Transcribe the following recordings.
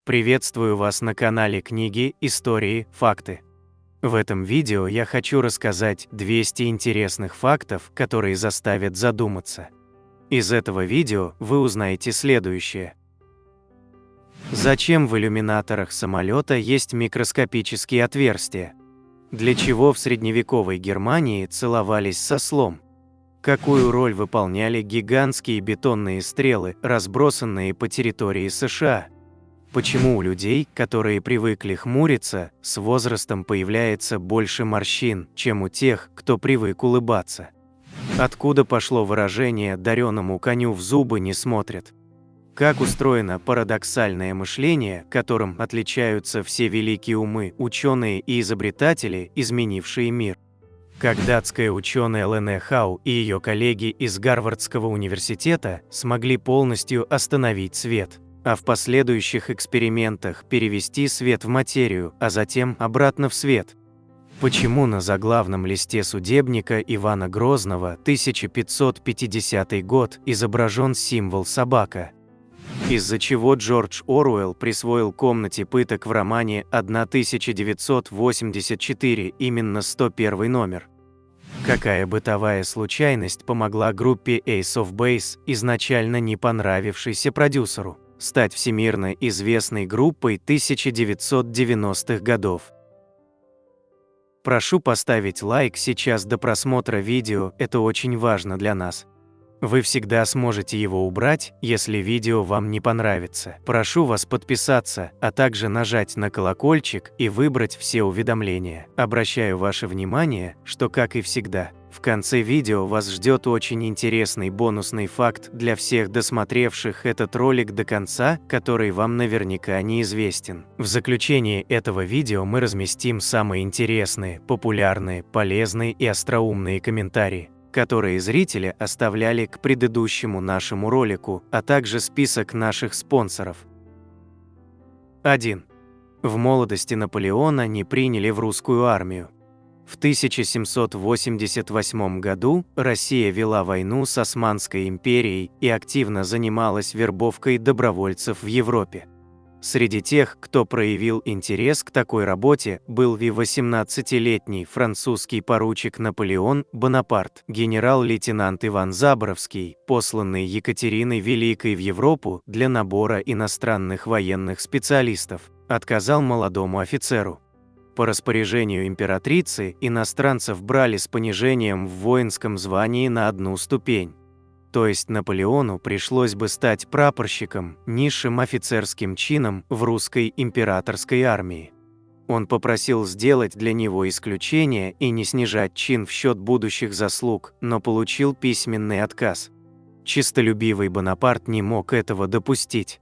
Приветствую вас на канале Книги, Истории, Факты. В этом видео я хочу рассказать 200 интересных фактов, которые заставят задуматься. Из этого видео вы узнаете следующее. Зачем в иллюминаторах самолета есть микроскопические отверстия? Для чего в средневековой Германии целовались с ослом? Какую роль выполняли гигантские бетонные стрелы, разбросанные по территории США? Почему у людей, которые привыкли хмуриться, с возрастом появляется больше морщин, чем у тех, кто привык улыбаться? Откуда пошло выражение «дареному коню в зубы не смотрят»? Как устроено парадоксальное мышление, которым отличаются все великие умы, ученые и изобретатели, изменившие мир? Как датская ученая Лене Хау и ее коллеги из Гарвардского университета смогли полностью остановить свет, а в последующих экспериментах перевести свет в материю, а затем обратно в свет? Почему на заглавном листе судебника Ивана Грозного 1550 год изображен символ собака? Из-за чего Джордж Оруэлл присвоил комнате пыток в романе 1984 именно 101 номер? Какая бытовая случайность помогла группе Ace of Base, изначально не понравившейся продюсеру, стать всемирно известной группой 1990-х годов? Прошу поставить лайк сейчас до просмотра видео, это очень важно для нас. Вы всегда сможете его убрать, если видео вам не понравится. Прошу вас подписаться, а также нажать на колокольчик и выбрать все уведомления. Обращаю ваше внимание, что, как и всегда, в конце видео вас ждет очень интересный бонусный факт для всех досмотревших этот ролик до конца, который вам наверняка неизвестен. В заключении этого видео мы разместим самые интересные, популярные, полезные и остроумные комментарии, которые зрители оставляли к предыдущему нашему ролику, а также список наших спонсоров. 1. В молодости Наполеона не приняли в русскую армию. В 1788 году Россия вела войну с Османской империей и активно занималась вербовкой добровольцев в Европе. Среди тех, кто проявил интерес к такой работе, был 18-летний французский поручик Наполеон Бонапарт. Генерал-лейтенант Иван Заборовский, посланный Екатериной Великой в Европу для набора иностранных военных специалистов, отказал молодому офицеру. По распоряжению императрицы иностранцев брали с понижением в воинском звании на одну ступень. То есть Наполеону пришлось бы стать прапорщиком, низшим офицерским чином в русской императорской армии. Он попросил сделать для него исключение и не снижать чин в счет будущих заслуг, но получил письменный отказ. Честолюбивый Бонапарт не мог этого допустить.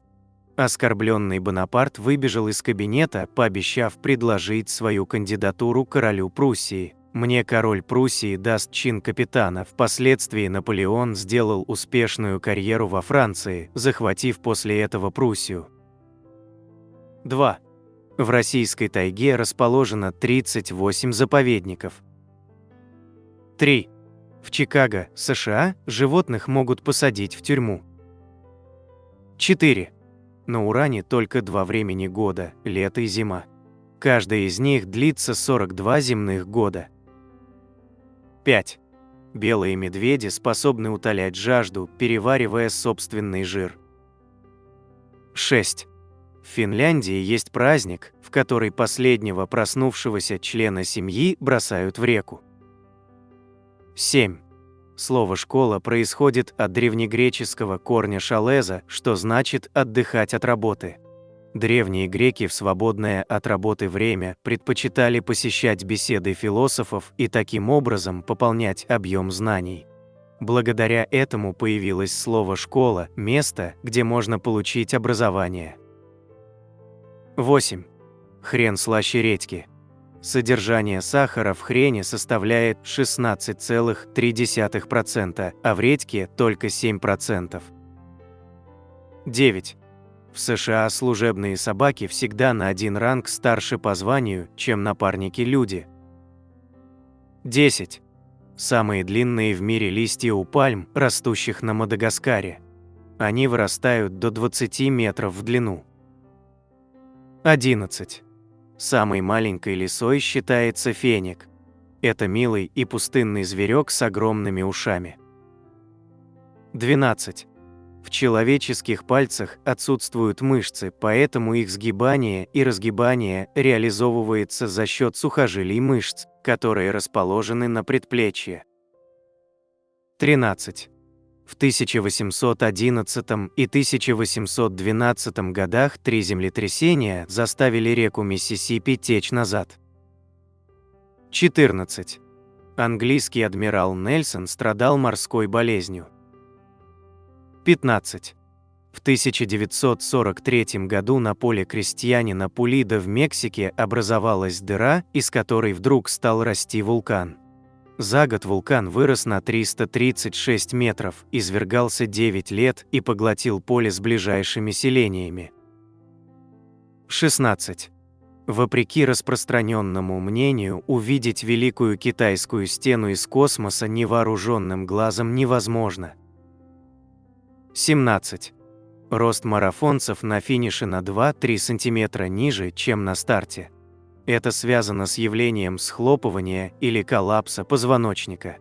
Оскорбленный Бонапарт выбежал из кабинета, пообещав предложить свою кандидатуру королю Пруссии. «Мне король Пруссии даст чин капитана». Впоследствии Наполеон сделал успешную карьеру во Франции, захватив после этого Пруссию. 2. В российской тайге расположено 38 заповедников. 3. В Чикаго, США, животных могут посадить в тюрьму. 4. На Уране только два времени года – лето и зима. Каждая из них длится 42 земных года. 5. Белые медведи способны утолять жажду, переваривая собственный жир. 6. В Финляндии есть праздник, в который последнего проснувшегося члена семьи бросают в реку. 7. Слово «школа» происходит от древнегреческого корня «шалеза», что значит «отдыхать от работы». Древние греки в свободное от работы время предпочитали посещать беседы философов и таким образом пополнять объем знаний. Благодаря этому появилось слово «школа» – место, где можно получить образование. 8. Хрен слаще редьки. Содержание сахара в хрене составляет 16,3%, а в редьке – только 7%. 9. В США служебные собаки всегда на один ранг старше по званию, чем напарники-люди. 10. Самые длинные в мире листья у пальм, растущих на Мадагаскаре. Они вырастают до 20 метров в длину. 11. Самой маленькой лисой считается феник. Это милый и пустынный зверек с огромными ушами. 12. В человеческих пальцах отсутствуют мышцы, поэтому их сгибание и разгибание реализовывается за счет сухожилий мышц, которые расположены на предплечье. 13. В 1811 и 1812 годах 3 землетрясения заставили реку Миссисипи течь назад. 14. Английский адмирал Нельсон страдал морской болезнью. 15. В 1943 году на поле крестьянина Пулида в Мексике образовалась дыра, из которой вдруг стал расти вулкан. За год вулкан вырос на 336 метров, извергался 9 лет и поглотил поле с ближайшими селениями. 16. Вопреки распространенному мнению, увидеть Великую Китайскую стену из космоса невооруженным глазом невозможно. 17. Рост марафонцев на финише на 2-3 см ниже, чем на старте. Это связано с явлением схлопывания или коллапса позвоночника.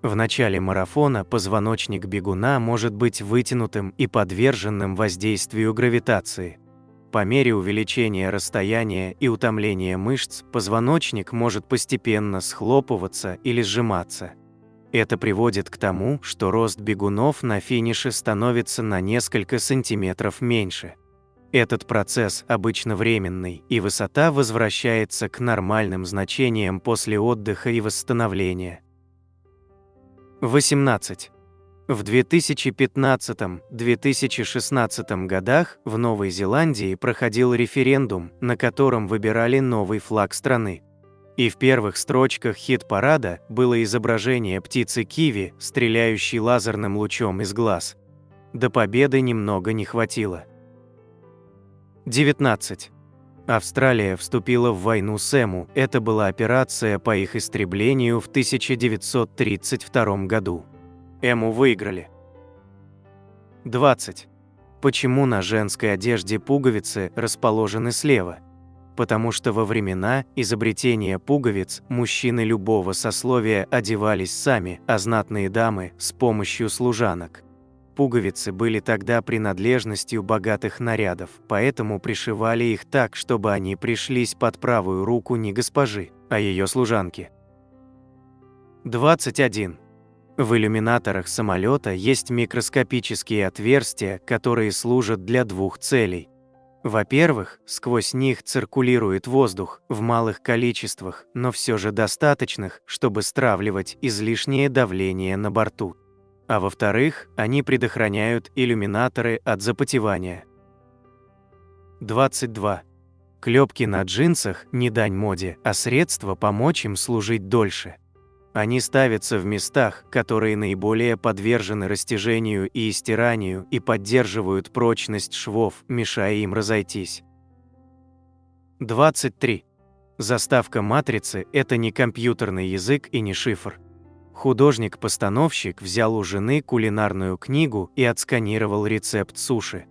В начале марафона позвоночник бегуна может быть вытянутым и подверженным воздействию гравитации. По мере увеличения расстояния и утомления мышц позвоночник может постепенно схлопываться или сжиматься. Это приводит к тому, что рост бегунов на финише становится на несколько сантиметров меньше. Этот процесс обычно временный, и высота возвращается к нормальным значениям после отдыха и восстановления. 18. В 2015-2016 годах в Новой Зеландии проходил референдум, на котором выбирали новый флаг страны. И в первых строчках хит-парада было изображение птицы киви, стреляющей лазерным лучом из глаз. До победы немного не хватило. 19. Австралия вступила в войну с Эму, это была операция по их истреблению в 1932 году. Эму выиграли. 20. Почему на женской одежде пуговицы расположены слева? Потому что во времена изобретения пуговиц мужчины любого сословия одевались сами, а знатные дамы – с помощью служанок. Пуговицы были тогда принадлежностью богатых нарядов, поэтому пришивали их так, чтобы они пришлись под правую руку не госпожи, а ее служанки. 21. В иллюминаторах самолета есть микроскопические отверстия, которые служат для двух целей. Во-первых, сквозь них циркулирует воздух в малых количествах, но все же достаточных, чтобы стравливать излишнее давление на борту. А во-вторых, они предохраняют иллюминаторы от запотевания. 22. Клепки на джинсах не дань моде, а средство помочь им служить дольше. Они ставятся в местах, которые наиболее подвержены растяжению и стиранию, и поддерживают прочность швов, мешая им разойтись. 23. Заставка матрицы – это не компьютерный язык и не шифр. Художник-постановщик взял у жены кулинарную книгу и отсканировал рецепт суши.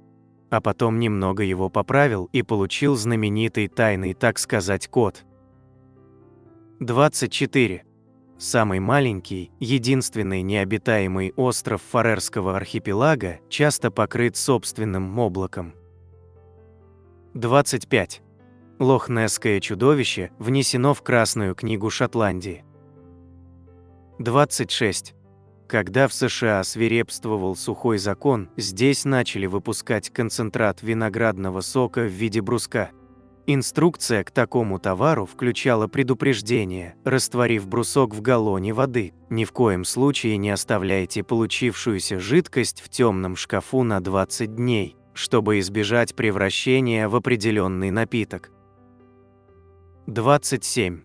А потом немного его поправил и получил знаменитый тайный, так сказать, код. 24. Самый маленький, единственный необитаемый остров Фарерского архипелага часто покрыт собственным облаком. 25. Лох-Несское чудовище внесено в Красную книгу Шотландии. 26. Когда в США свирепствовал сухой закон, здесь начали выпускать концентрат виноградного сока в виде бруска. Инструкция к такому товару включала предупреждение: растворив брусок в галлоне воды, ни в коем случае не оставляйте получившуюся жидкость в темном шкафу на 20 дней, чтобы избежать превращения в определенный напиток. 27.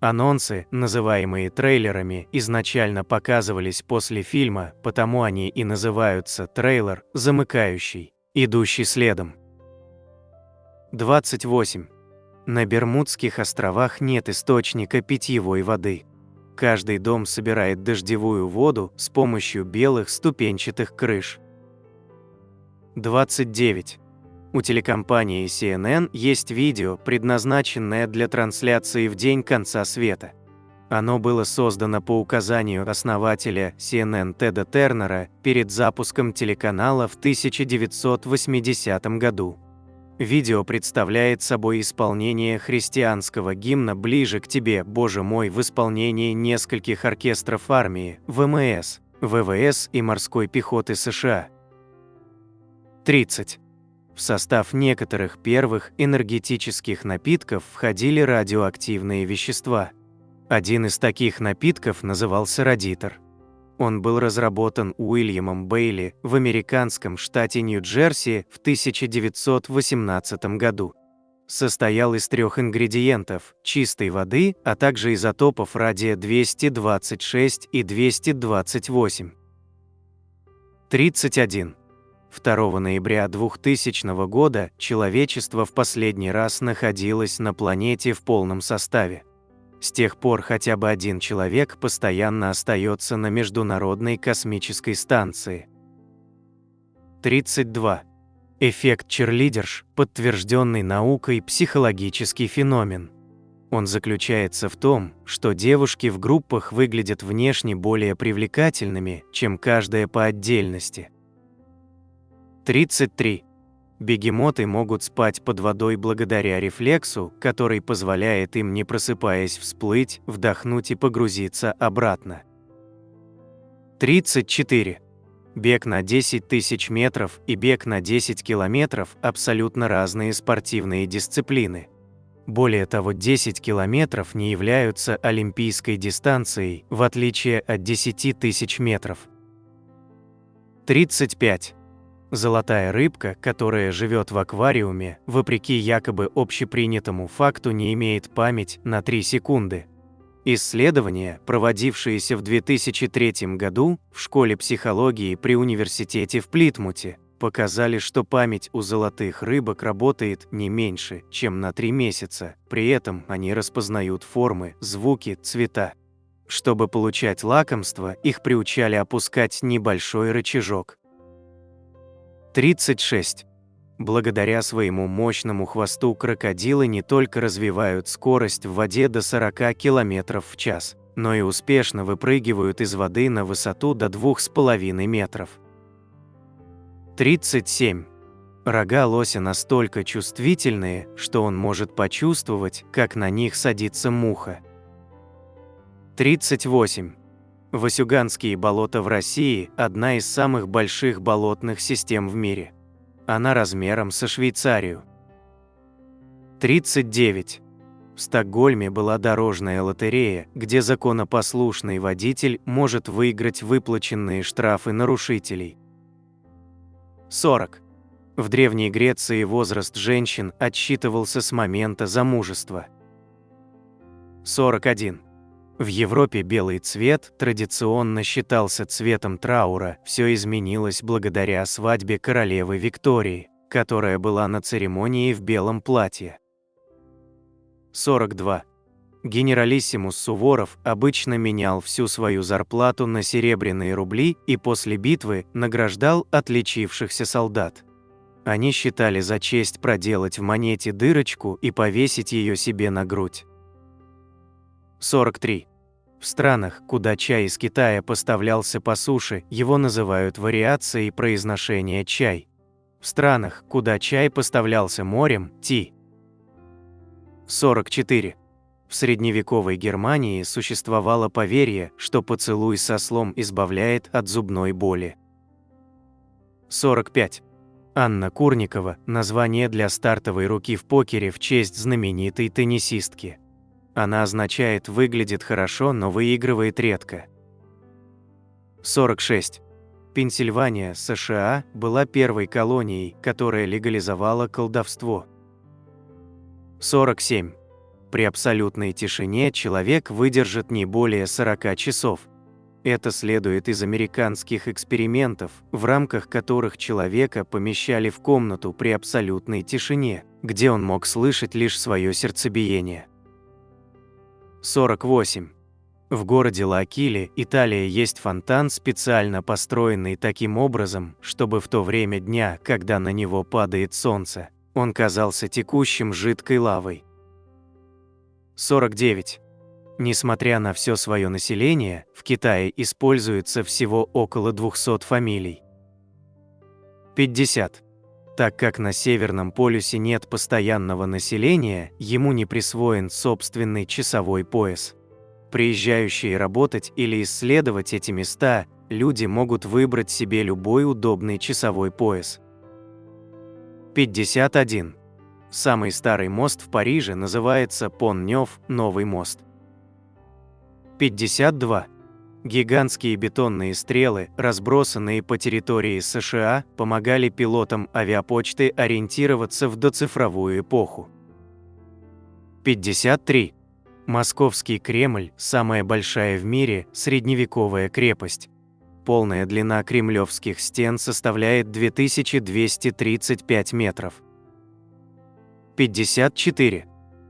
Анонсы, называемые трейлерами, изначально показывались после фильма, потому они и называются трейлер, замыкающий, идущий следом. 28. На Бермудских островах нет источника питьевой воды. Каждый дом собирает дождевую воду с помощью белых ступенчатых крыш. 29. У телекомпании CNN есть видео, предназначенное для трансляции в день конца света. Оно было создано по указанию основателя CNN Теда Тернера перед запуском телеканала в 1980 году. Видео представляет собой исполнение христианского гимна «Ближе к тебе, Боже мой» в исполнении нескольких оркестров армии, ВМС, ВВС и морской пехоты США. 30. В состав некоторых первых энергетических напитков входили радиоактивные вещества. Один из таких напитков назывался радитор. Он был разработан Уильямом Бейли в американском штате Нью-Джерси в 1918 году. Состоял из 3 ингредиентов – чистой воды, а также изотопов радия-226 и 228. 31. 2 ноября 2000 года человечество в последний раз находилось на планете в полном составе. С тех пор хотя бы один человек постоянно остается на Международной космической станции. 32. Эффект черлидерш – подтвержденный наукой психологический феномен. Он заключается в том, что девушки в группах выглядят внешне более привлекательными, чем каждая по отдельности. 33. Бегемоты могут спать под водой благодаря рефлексу, который позволяет им, не просыпаясь, всплыть, вдохнуть и погрузиться обратно. 34. Бег на 10 тысяч метров и бег на 10 километров – абсолютно разные спортивные дисциплины. Более того, 10 километров не являются олимпийской дистанцией, в отличие от 10 тысяч метров. 35. Золотая рыбка, которая живет в аквариуме, вопреки якобы общепринятому факту, не имеет память на 3 секунды. Исследования, проводившиеся в 2003 году в школе психологии при университете в Плитмуте, показали, что память у золотых рыбок работает не меньше, чем на 3 месяца, при этом они распознают формы, звуки, цвета. Чтобы получать лакомство, их приучали опускать небольшой рычажок. 36. Благодаря своему мощному хвосту крокодилы не только развивают скорость в воде до 40 км в час, но и успешно выпрыгивают из воды на высоту до 2,5 метров. 37. Рога лося настолько чувствительные, что он может почувствовать, как на них садится муха. 38. Васюганские болота в России – одна из самых больших болотных систем в мире. Она размером со Швейцарию. 39. В Стокгольме была дорожная лотерея, где законопослушный водитель может выиграть выплаченные штрафы нарушителей. 40. В Древней Греции возраст женщин отсчитывался с момента замужества. 41. В Европе белый цвет традиционно считался цветом траура, все изменилось благодаря свадьбе королевы Виктории, которая была на церемонии в белом платье. 42. Генералиссимус Суворов обычно менял всю свою зарплату на серебряные рубли и после битвы награждал отличившихся солдат. Они считали за честь проделать в монете дырочку и повесить ее себе на грудь. 43. В странах, куда чай из Китая поставлялся по суше, его называют вариацией произношения «чай». В странах, куда чай поставлялся морем – «ти». 44. В средневековой Германии существовало поверье, что поцелуй с ослом избавляет от зубной боли. 45. Анна Курникова – название для стартовой руки в покере в честь знаменитой теннисистки. Она означает «выглядит хорошо, но выигрывает редко». 46. Пенсильвания, США, была первой колонией, которая легализовала колдовство. 47. При абсолютной тишине человек выдержит не более 40 часов. Это следует из американских экспериментов, в рамках которых человека помещали в комнату при абсолютной тишине, где он мог слышать лишь свое сердцебиение. 48. В городе Л'Акиле, Италия, есть фонтан, специально построенный таким образом, чтобы в то время дня, когда на него падает солнце, он казался текущим жидкой лавой. 49. Несмотря на все свое население, в Китае используется всего около 200 фамилий. 50. Так как на Северном полюсе нет постоянного населения, ему не присвоен собственный часовой пояс. Приезжающие работать или исследовать эти места, люди могут выбрать себе любой удобный часовой пояс. 51. Самый старый мост в Париже называется Пон-Нёв, Новый мост. 52. Гигантские бетонные стрелы, разбросанные по территории США, помогали пилотам авиапочты ориентироваться в доцифровую эпоху. 53. Московский Кремль – самая большая в мире средневековая крепость. Полная длина кремлевских стен составляет 2235 метров. 54.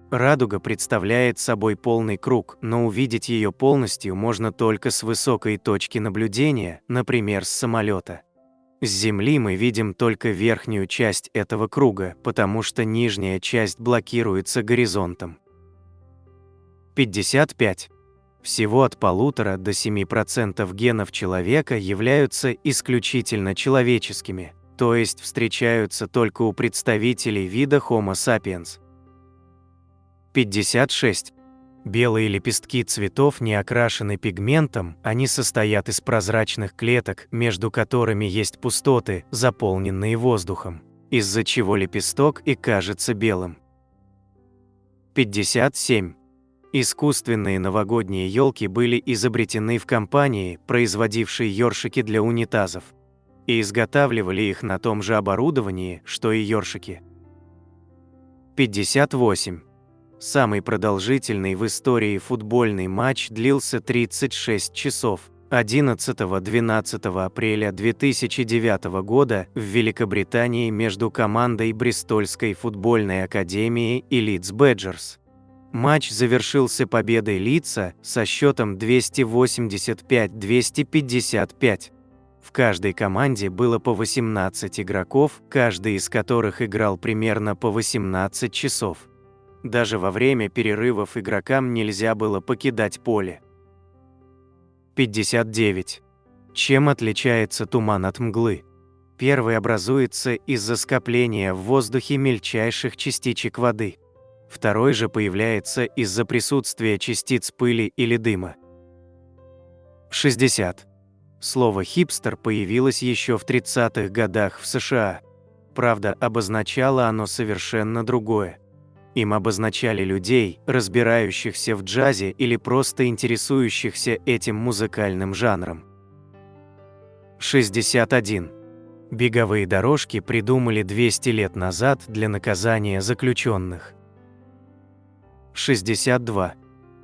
Радуга представляет собой полный круг, но увидеть ее полностью можно только с высокой точки наблюдения, например, с самолета. С Земли мы видим только верхнюю часть этого круга, потому что нижняя часть блокируется горизонтом. 55. Всего от 1,5 до 7% генов человека являются исключительно человеческими, то есть встречаются только у представителей вида Homo sapiens. 56. Белые лепестки цветов не окрашены пигментом, они состоят из прозрачных клеток, между которыми есть пустоты, заполненные воздухом, из-за чего лепесток и кажется белым. 57. Искусственные новогодние елки были изобретены в компании, производившей ёршики для унитазов, и изготавливали их на том же оборудовании, что и ёршики. 58. Самый продолжительный в истории футбольный матч длился 36 часов. 11-12 апреля 2009 года в Великобритании между командой Бристольской футбольной академии и Лидс Бэджерс. Матч завершился победой Лидса со счетом 285-255. В каждой команде было по 18 игроков, каждый из которых играл примерно по 18 часов. Даже во время перерывов игрокам нельзя было покидать поле. 59. Чем отличается туман от мглы? Первый образуется из-за скопления в воздухе мельчайших частичек воды. Второй же появляется из-за присутствия частиц пыли или дыма. 60. Слово «хипстер» появилось еще в 30-х годах в США. Правда, обозначало оно совершенно другое. Им обозначали людей, разбирающихся в джазе или просто интересующихся этим музыкальным жанром. 61. Беговые дорожки придумали 200 лет назад для наказания заключенных. 62.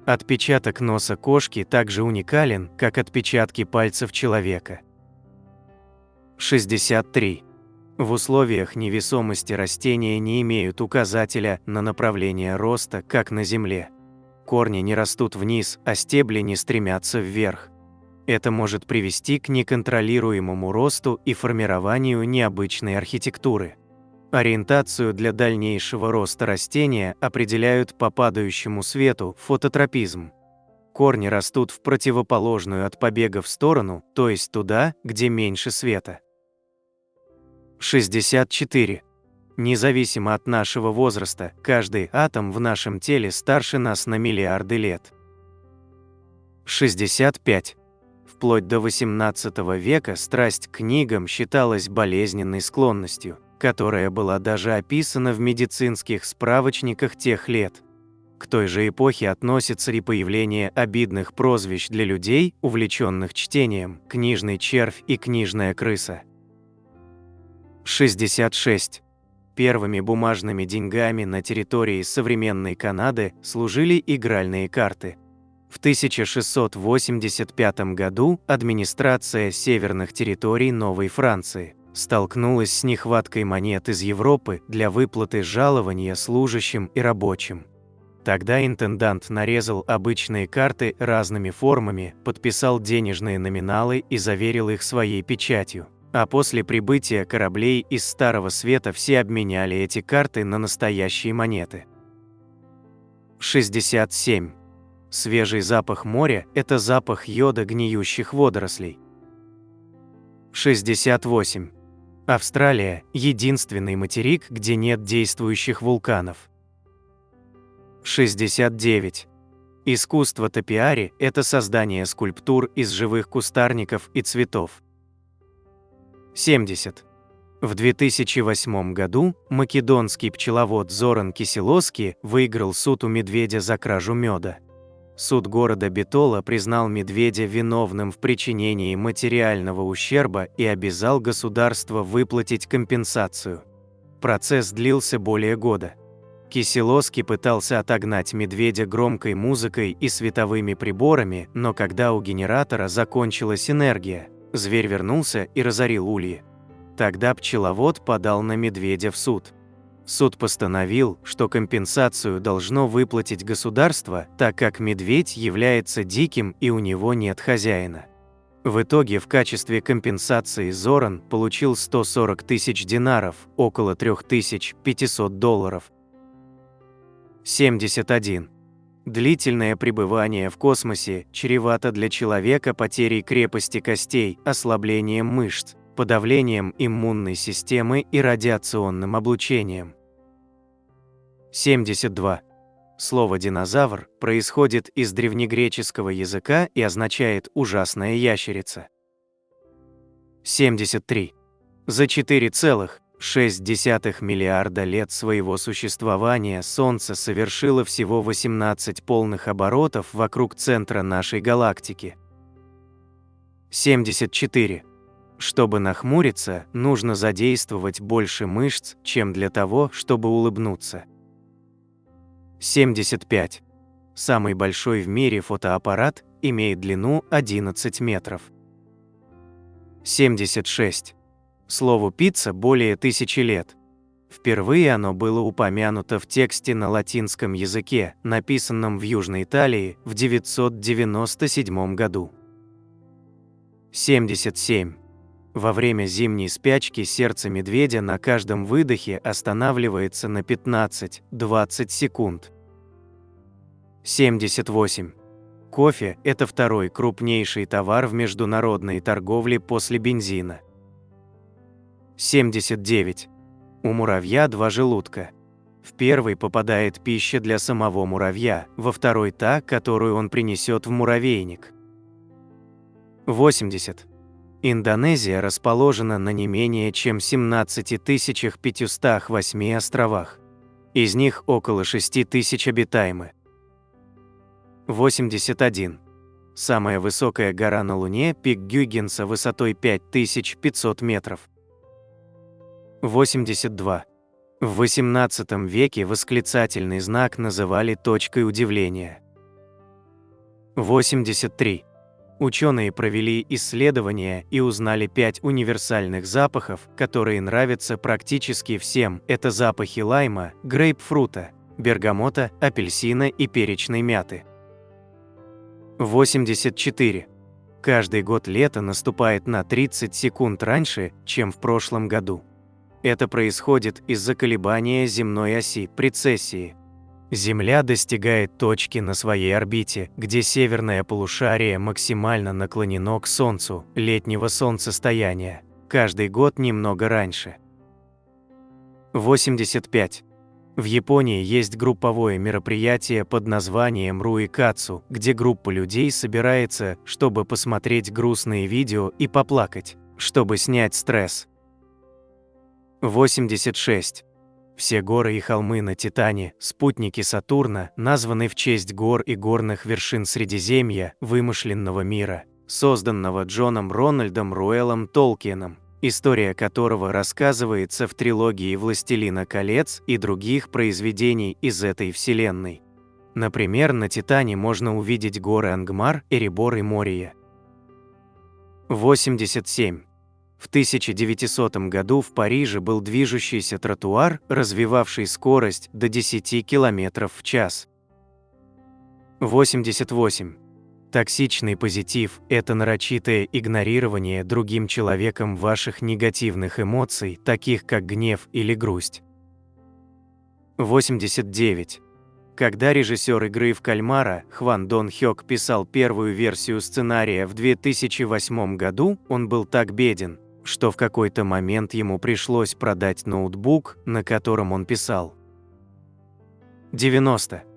Отпечаток носа кошки также уникален, как отпечатки пальцев человека. 63. В условиях невесомости растения не имеют указателя на направление роста, как на Земле. Корни не растут вниз, а стебли не стремятся вверх. Это может привести к неконтролируемому росту и формированию необычной архитектуры. Ориентацию для дальнейшего роста растения определяют по падающему свету, фототропизм. Корни растут в противоположную от побега в сторону, то есть туда, где меньше света. 64. Независимо от нашего возраста, каждый атом в нашем теле старше нас на миллиарды лет. 65. Вплоть до XVIII века страсть к книгам считалась болезненной склонностью, которая была даже описана в медицинских справочниках тех лет. К той же эпохе относится и появление обидных прозвищ для людей, увлеченных чтением: книжный червь и книжная крыса. 66. Первыми бумажными деньгами на территории современной Канады служили игральные карты. В 1685 году администрация северных территорий Новой Франции столкнулась с нехваткой монет из Европы для выплаты жалования служащим и рабочим. Тогда интендант нарезал обычные карты разными формами, подписал денежные номиналы и заверил их своей печатью. А после прибытия кораблей из Старого Света все обменяли эти карты на настоящие монеты. 67. Свежий запах моря – это запах йода гниющих водорослей. 68. Австралия – единственный материк, где нет действующих вулканов. 69. Искусство топиари – это создание скульптур из живых кустарников и цветов. 70. В 2008 году македонский пчеловод Зоран Киселоски выиграл суд у медведя за кражу меда. Суд города Битола признал медведя виновным в причинении материального ущерба и обязал государство выплатить компенсацию. Процесс длился более года. Киселоски пытался отогнать медведя громкой музыкой и световыми приборами, но когда у генератора закончилась энергия, зверь вернулся и разорил ульи. Тогда пчеловод подал на медведя в суд. Суд постановил, что компенсацию должно выплатить государство, так как медведь является диким и у него нет хозяина. В итоге в качестве компенсации Зоран получил 140 тысяч динаров, около $3500. 71. Длительное пребывание в космосе чревато для человека потерей крепости костей, ослаблением мышц, подавлением иммунной системы и радиационным облучением. 72. Слово «динозавр» происходит из древнегреческого языка и означает «ужасная ящерица». 73. За 4,6 миллиарда лет своего существования Солнце совершило всего 18 полных оборотов вокруг центра нашей галактики. 74. Чтобы нахмуриться, нужно задействовать больше мышц, чем для того, чтобы улыбнуться. 75. Самый большой в мире фотоаппарат имеет длину 11 метров. 76. Слову «пицца» более 1000 лет. Впервые оно было упомянуто в тексте на латинском языке, написанном в Южной Италии в 997 году. 77. Во время зимней спячки сердце медведя на каждом выдохе останавливается на 15-20 секунд. 78. Кофе – это второй крупнейший товар в международной торговле после бензина. 79. У муравья два желудка. В первый попадает пища для самого муравья, во второй – та, которую он принесет в муравейник. 80. Индонезия расположена на не менее чем 17 508 островах. Из них около 6000 обитаемы. 81. Самая высокая гора на Луне – пик Гюйгенса высотой 5500 метров. 82. В XVIII веке восклицательный знак называли точкой удивления. 83. Ученые провели исследования и узнали 5 универсальных запахов, которые нравятся практически всем. Это запахи лайма, грейпфрута, бергамота, апельсина и перечной мяты. 84. Каждый год лето наступает на 30 секунд раньше, чем в прошлом году. Это происходит из-за колебания земной оси прецессии. Земля достигает точки на своей орбите, где северное полушарие максимально наклонено к Солнцу, летнего солнцестояния, каждый год немного раньше. 85. В Японии есть групповое мероприятие под названием Руикацу, где группа людей собирается, чтобы посмотреть грустные видео и поплакать, чтобы снять стресс. 86. Все горы и холмы на Титане, спутники Сатурна, названы в честь гор и горных вершин Средиземья, вымышленного мира, созданного Джоном Рональдом Руэллом Толкиеном, история которого рассказывается в трилогии «Властелина колец» и других произведений из этой вселенной. Например, на Титане можно увидеть горы Ангмар, Эребор и Мория. 87. В 1900 году в Париже был движущийся тротуар, развивавший скорость до 10 км в час. 88. Токсичный позитив – это нарочитое игнорирование другим человеком ваших негативных эмоций, таких как гнев или грусть. 89. Когда режиссер «Игры в кальмара» Хван Дон Хёк писал первую версию сценария в 2008 году, он был так беден, что в какой-то момент ему пришлось продать ноутбук, на котором он писал. 90.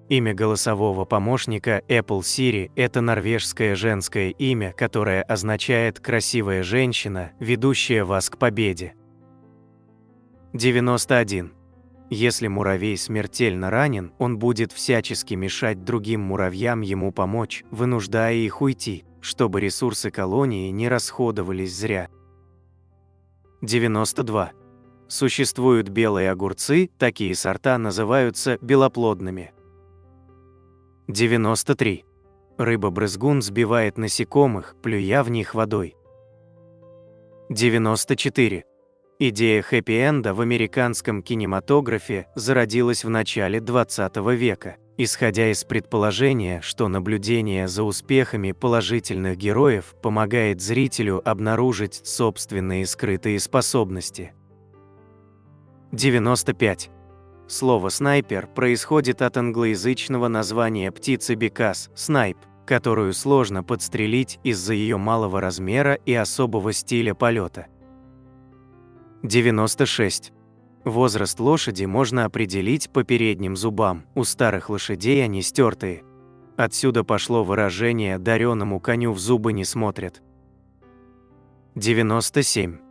Имя голосового помощника Apple Siri – это норвежское женское имя, которое означает «красивая женщина, ведущая вас к победе». 91. Если муравей смертельно ранен, он будет всячески мешать другим муравьям ему помочь, вынуждая их уйти, чтобы ресурсы колонии не расходовались зря. 92. Существуют белые огурцы, такие сорта называются белоплодными. 93. Рыба-брызгун сбивает насекомых, плюя в них водой. 94. Идея хэппи-энда в американском кинематографе зародилась в начале XX века, исходя из предположения, что наблюдение за успехами положительных героев помогает зрителю обнаружить собственные скрытые способности. 95. Слово «снайпер» происходит от англоязычного названия птицы бекас – снайп, которую сложно подстрелить из-за ее малого размера и особого стиля полета. 96. Возраст лошади можно определить по передним зубам, у старых лошадей они стертые. Отсюда пошло выражение «дареному коню в зубы не смотрят». 97.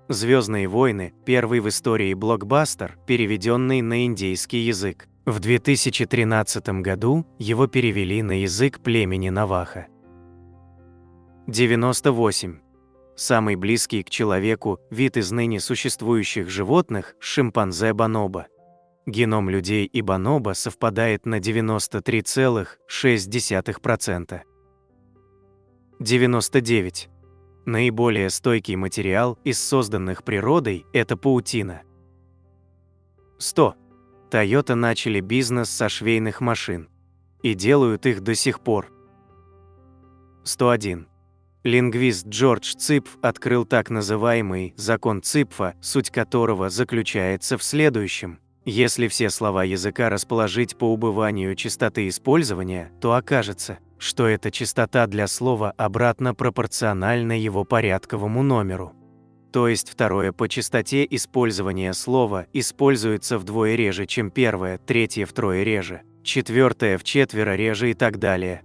«Звездные войны» – первый в истории блокбастер, переведенный на индейский язык. В 2013 году его перевели на язык племени Навахо. 98. Самый близкий к человеку вид из ныне существующих животных – шимпанзе бонобо. Геном людей и бонобо совпадает на 93,6%. 99. Наиболее стойкий материал из созданных природой – это паутина. 100. Toyota начали бизнес со швейных машин. И делают их до сих пор. 101. Лингвист Джордж Ципф открыл так называемый «закон Ципфа», суть которого заключается в следующем. Если все слова языка расположить по убыванию частоты использования, то окажется, что эта частота для слова обратно пропорциональна его порядковому номеру. То есть второе по частоте использования слова используется вдвое реже, чем первое, третье втрое реже, четвертое вчетверо реже и так далее.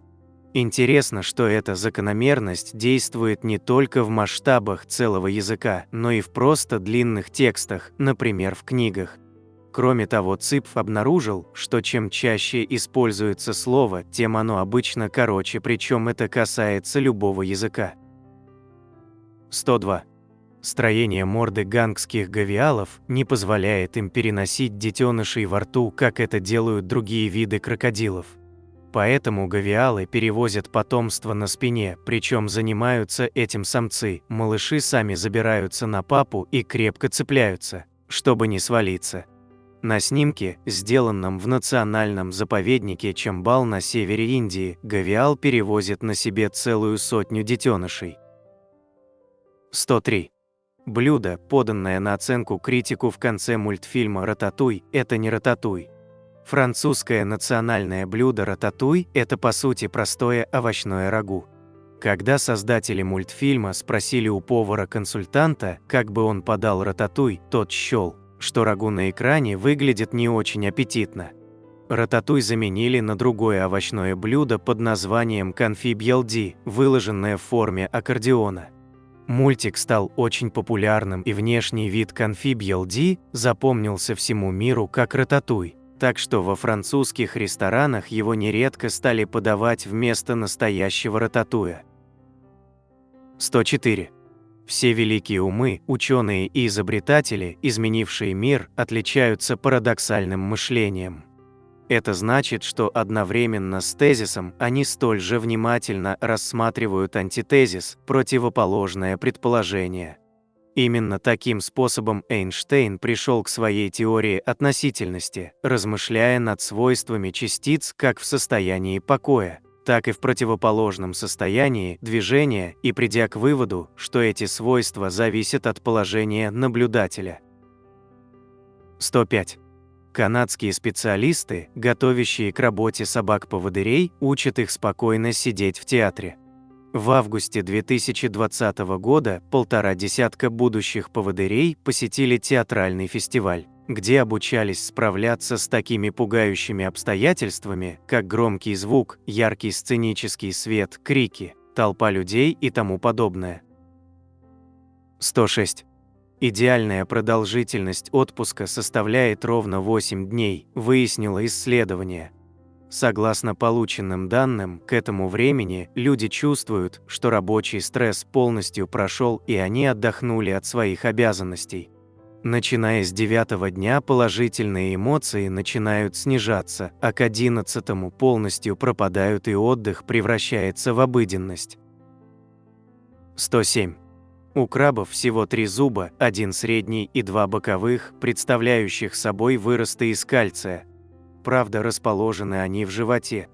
Интересно, что эта закономерность действует не только в масштабах целого языка, но и в просто длинных текстах, например, в книгах. Кроме того, Ципф обнаружил, что чем чаще используется слово, тем оно обычно короче, причем это касается любого языка. 102. Строение морды гангских гавиалов не позволяет им переносить детенышей во рту, как это делают другие виды крокодилов. Поэтому гавиалы перевозят потомство на спине, причем занимаются этим самцы, малыши сами забираются на папу и крепко цепляются, чтобы не свалиться. На снимке, сделанном в национальном заповеднике Чамбал на севере Индии, гавиал перевозит на себе целую сотню детенышей. 103. Блюдо, поданное на оценку критику в конце мультфильма «Рататуй», это не рататуй. Французское национальное блюдо рататуй – это по сути простое овощное рагу. Когда создатели мультфильма спросили у повара-консультанта, как бы он подал рататуй, тот счёл, что рагу на экране выглядит не очень аппетитно. Рататуй заменили на другое овощное блюдо под названием конфи бьелди, выложенное в форме аккордеона. Мультик стал очень популярным, и внешний вид конфи бьелди запомнился всему миру как рататуй, так что во французских ресторанах его нередко стали подавать вместо настоящего рататуя. 104. Все великие умы, ученые и изобретатели, изменившие мир, отличаются парадоксальным мышлением. Это значит, что одновременно с тезисом они столь же внимательно рассматривают антитезис, противоположное предположение. Именно таким способом Эйнштейн пришел к своей теории относительности, размышляя над свойствами частиц как в состоянии покоя, так и в противоположном состоянии движения и придя к выводу, что эти свойства зависят от положения наблюдателя. 105. Канадские специалисты, готовящие к работе собак-поводырей, учат их спокойно сидеть в театре. В августе 2020 года 1,5 десятка будущих поводырей посетили театральный фестиваль, где обучались справляться с такими пугающими обстоятельствами, как громкий звук, яркий сценический свет, крики, толпа людей и тому подобное. 106. Идеальная продолжительность отпуска составляет ровно 8 дней, выяснило исследование. Согласно полученным данным, к этому времени люди чувствуют, что рабочий стресс полностью прошел и они отдохнули от своих обязанностей. Начиная с 9-го дня положительные эмоции начинают снижаться, а к 11-му полностью пропадают и отдых превращается в обыденность. 107. У крабов всего 3 зуба, 1 средний и 2 боковых, представляющих собой выросты из кальция. Правда, расположены они в животе.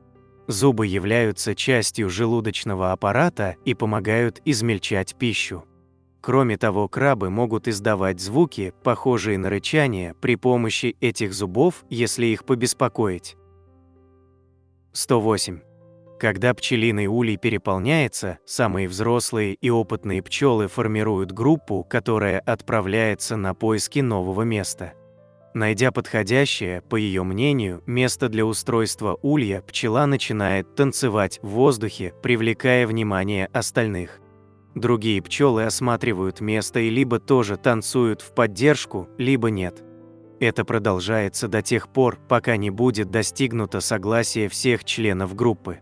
Зубы являются частью желудочного аппарата и помогают измельчать пищу. Кроме того, крабы могут издавать звуки, похожие на рычание, при помощи этих зубов, если их побеспокоить. 108. Когда пчелиный улей переполняется, самые взрослые и опытные пчелы формируют группу, которая отправляется на поиски нового места. Найдя подходящее, по ее мнению, место для устройства улья, пчела начинает танцевать в воздухе, привлекая внимание остальных. Другие пчелы осматривают место и либо тоже танцуют в поддержку, либо нет. Это продолжается до тех пор, пока не будет достигнуто согласие всех членов группы.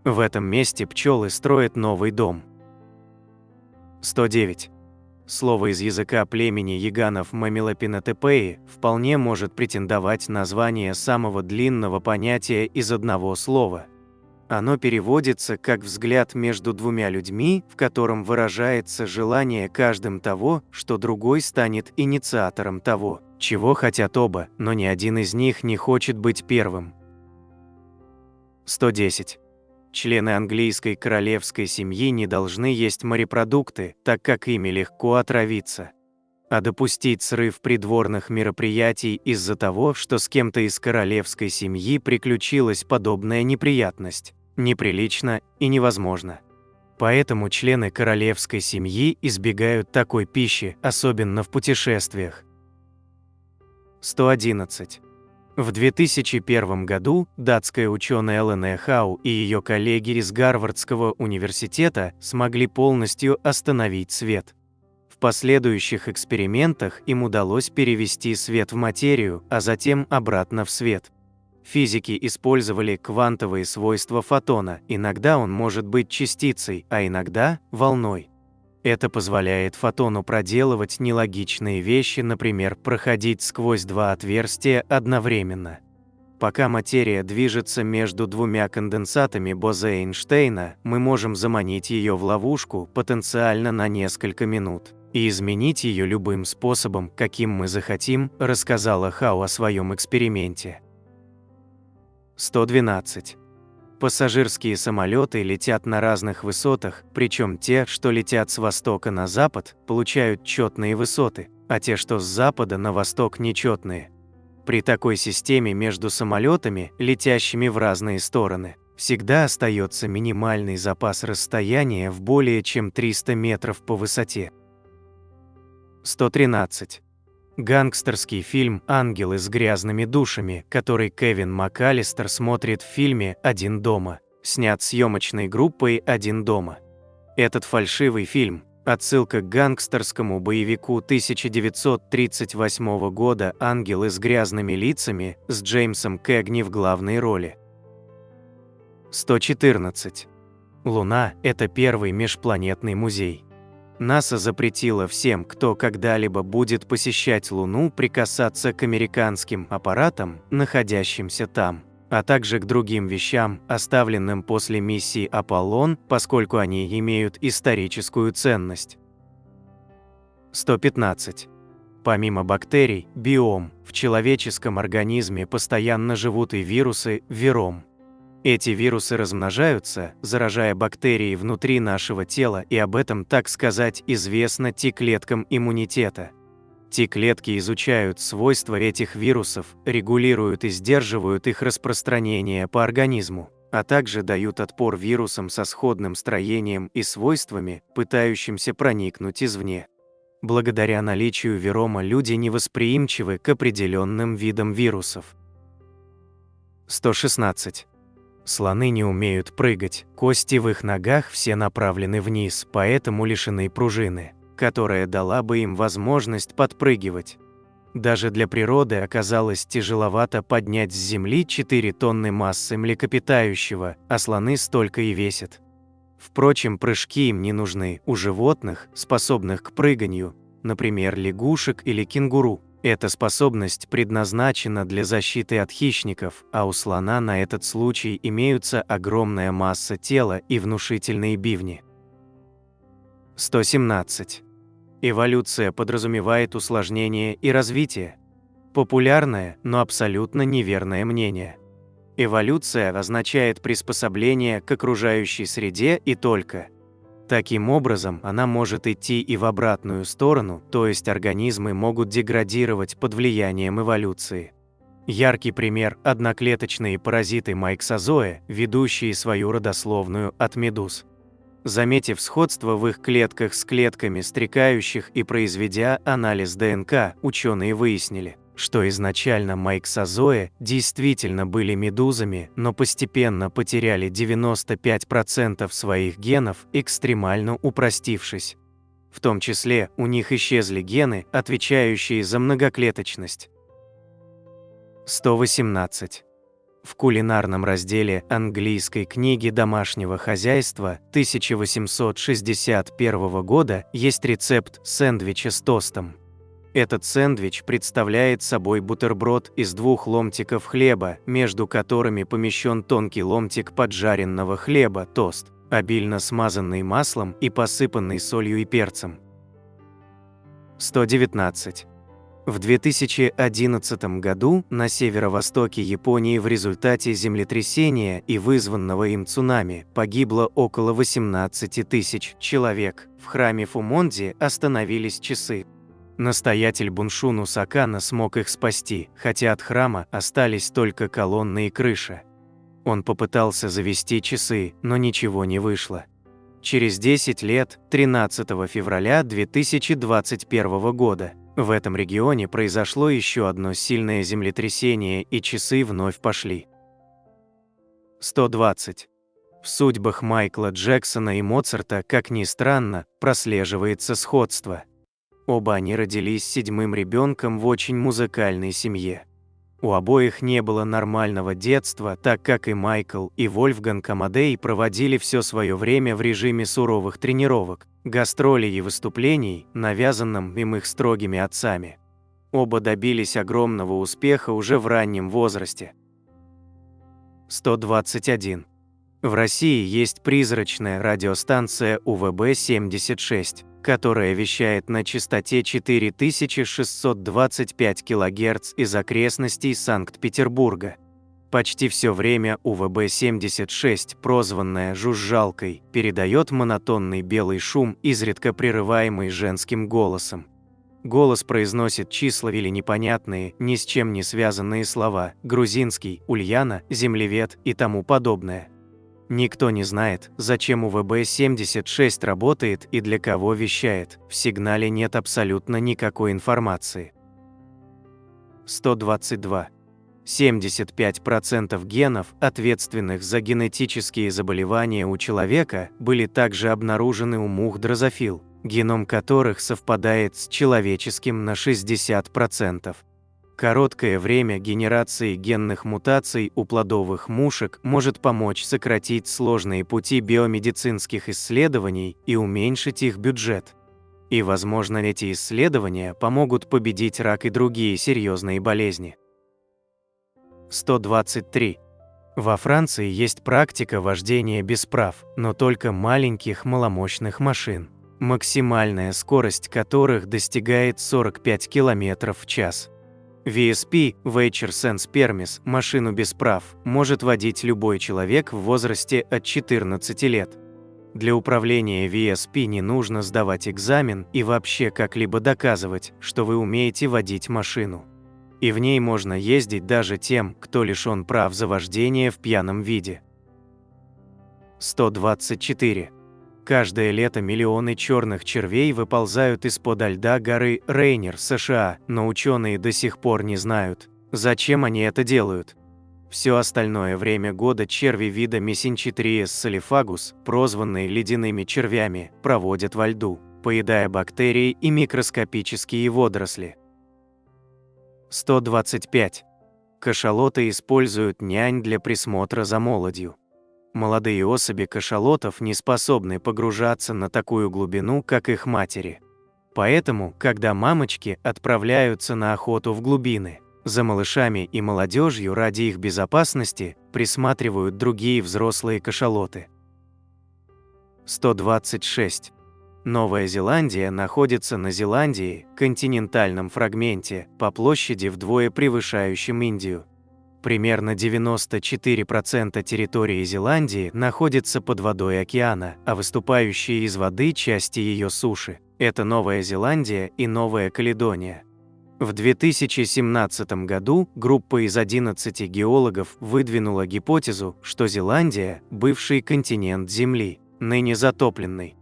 В этом месте пчелы строят новый дом. 109. Слово из языка племени яганов Мамилопинотепеи вполне может претендовать на звание самого длинного понятия из одного слова. Оно переводится как «взгляд между двумя людьми», в котором выражается желание каждым того, что другой станет инициатором того, чего хотят оба, но ни один из них не хочет быть первым. 110. Члены английской королевской семьи не должны есть морепродукты, так как ими легко отравиться. А допустить срыв придворных мероприятий из-за того, что с кем-то из королевской семьи приключилась подобная неприятность, неприлично и невозможно. Поэтому члены королевской семьи избегают такой пищи, особенно в путешествиях. 111. В 2001 году датская ученая Лене Хау и ее коллеги из Гарвардского университета смогли полностью остановить свет. В последующих экспериментах им удалось перевести свет в материю, а затем обратно в свет. Физики использовали квантовые свойства фотона, иногда он может быть частицей, а иногда – волной. Это позволяет фотону проделывать нелогичные вещи, например, проходить сквозь 2 отверстия одновременно. Пока материя движется между 2 конденсатами Бозе-Эйнштейна, мы можем заманить ее в ловушку потенциально на несколько минут и изменить ее любым способом, каким мы захотим, рассказала Хау о своем эксперименте. 112. Пассажирские самолеты летят на разных высотах, причем те, что летят с востока на запад, получают четные высоты, а те, что с запада на восток, нечетные. При такой системе между самолетами, летящими в разные стороны, всегда остается минимальный запас расстояния в более чем 300 метров по высоте. 113. Гангстерский фильм «Ангелы с грязными душами», который Кевин МакАлистер смотрит в фильме «Один дома», снят съемочной группой «Один дома». Этот фальшивый фильм – отсылка к гангстерскому боевику 1938 года «Ангелы с грязными лицами» с Джеймсом Кэгни в главной роли. 114. Луна – это первый межпланетный музей. НАСА запретила всем, кто когда-либо будет посещать Луну, прикасаться к американским аппаратам, находящимся там, а также к другим вещам, оставленным после миссии Аполлон, поскольку они имеют историческую ценность. 115. Помимо бактерий, биом, в человеческом организме постоянно живут и вирусы, виром. Эти вирусы размножаются, заражая бактерии внутри нашего тела, и об этом, так сказать, известно T-клеткам иммунитета. T-клетки изучают свойства этих вирусов, регулируют и сдерживают их распространение по организму, а также дают отпор вирусам со сходным строением и свойствами, пытающимся проникнуть извне. Благодаря наличию вирома люди невосприимчивы к определенным видам вирусов. 116. Слоны не умеют прыгать, кости в их ногах все направлены вниз, поэтому лишены пружины, которая дала бы им возможность подпрыгивать. Даже для природы оказалось тяжеловато поднять с земли 4 тонны массы млекопитающего, а слоны столько и весят. Впрочем, прыжки им не нужны. У животных, способных к прыганию, например, лягушек или кенгуру, эта способность предназначена для защиты от хищников, а у слона на этот случай имеются огромная масса тела и внушительные бивни. 117. Эволюция подразумевает усложнение и развитие. Популярное, но абсолютно неверное мнение. Эволюция означает приспособление к окружающей среде и только. Таким образом, она может идти и в обратную сторону, то есть организмы могут деградировать под влиянием эволюции. Яркий пример – одноклеточные паразиты Майксозоя, ведущие свою родословную от медуз. Заметив сходство в их клетках с клетками стрекающих и произведя анализ ДНК, ученые выяснили, что изначально Майксозоя действительно были медузами, но постепенно потеряли 95% своих генов, экстремально упростившись. В том числе у них исчезли гены, отвечающие за многоклеточность. 118. В кулинарном разделе английской книги домашнего хозяйства 1861 года есть рецепт сэндвича с тостом. Этот сэндвич представляет собой бутерброд из 2 ломтиков хлеба, между которыми помещен тонкий ломтик поджаренного хлеба, тост, обильно смазанный маслом и посыпанный солью и перцем. 119. В 2011 году на северо-востоке Японии в результате землетрясения и вызванного им цунами погибло около 18 тысяч человек. В храме Фумонзи остановились часы. Настоятель Буншуну Сакана смог их спасти, хотя от храма остались только колонны и крыша. Он попытался завести часы, но ничего не вышло. Через 10 лет, 13 февраля 2021 года, в этом регионе произошло еще одно сильное землетрясение, и часы вновь пошли. 120. В судьбах Майкла Джексона и Моцарта, как ни странно, прослеживается сходство. Оба они родились 7-м ребенком в очень музыкальной семье. У обоих не было нормального детства, так как и Майкл, и Вольфганг Амадей проводили все свое время в режиме суровых тренировок, гастролей и выступлений, навязанном им их строгими отцами. Оба добились огромного успеха уже в раннем возрасте. 121. В России есть призрачная радиостанция УВБ-76, которая вещает на частоте 4625 кГц из окрестностей Санкт-Петербурга. Почти все время УВБ-76, прозванная «жужжалкой», передает монотонный белый шум, изредка прерываемый женским голосом. Голос произносит числа или непонятные, ни с чем не связанные слова: грузинский, Ульяна, землевед и тому подобное. Никто не знает, зачем УВБ-76 работает и для кого вещает, в сигнале нет абсолютно никакой информации. 122. 75% генов, ответственных за генетические заболевания у человека, были также обнаружены у мух дрозофил, геном которых совпадает с человеческим на 60%. Короткое время генерации генных мутаций у плодовых мушек может помочь сократить сложные пути биомедицинских исследований и уменьшить их бюджет. И, возможно, эти исследования помогут победить рак и другие серьезные болезни. 123. Во Франции есть практика вождения без прав, но только маленьких маломощных машин. максимальная скорость которых достигает 45 км в час. VSP Vehicle Sans Permis, машину без прав, может водить любой человек в возрасте от 14 лет. Для управления VSP не нужно сдавать экзамен и вообще как-либо доказывать, что вы умеете водить машину. И в ней можно ездить даже тем, кто лишён прав за вождение в пьяном виде. 124. Каждое лето миллионы черных червей выползают из-под льда горы Рейнер, США, но ученые до сих пор не знают, зачем они это делают. Все остальное время года черви вида Mesenchitries saliphagus, прозванные ледяными червями, проводят во льду, поедая бактерии и микроскопические водоросли. 125. Кашалоты используют нянь для присмотра за молодью. Молодые особи кашалотов не способны погружаться на такую глубину, как их матери. Поэтому, когда мамочки отправляются на охоту в глубины, за малышами и молодежью ради их безопасности присматривают другие взрослые кашалоты. 126. Новая Зеландия находится на Зеландии, континентальном фрагменте, по площади вдвое превышающем Индию. Примерно 94% территории Зеландии находится под водой океана, а выступающие из воды части ее суши – это Новая Зеландия и Новая Каледония. В 2017 году группа из 11 геологов выдвинула гипотезу, что Зеландия – бывший континент Земли, ныне затопленный.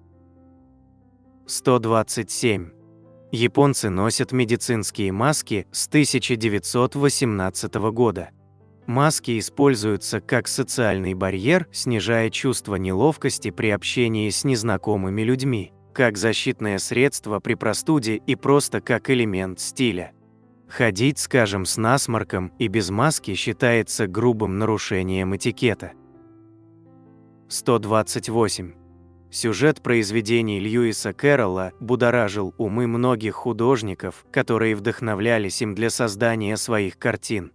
127. Японцы носят медицинские маски с 1918 года. Маски используются как социальный барьер, снижая чувство неловкости при общении с незнакомыми людьми, как защитное средство при простуде и просто как элемент стиля. Ходить, скажем, с насморком и без маски считается грубым нарушением этикета. 128. Сюжет произведений Льюиса Кэрролла будоражил умы многих художников, которые вдохновлялись им для создания своих картин.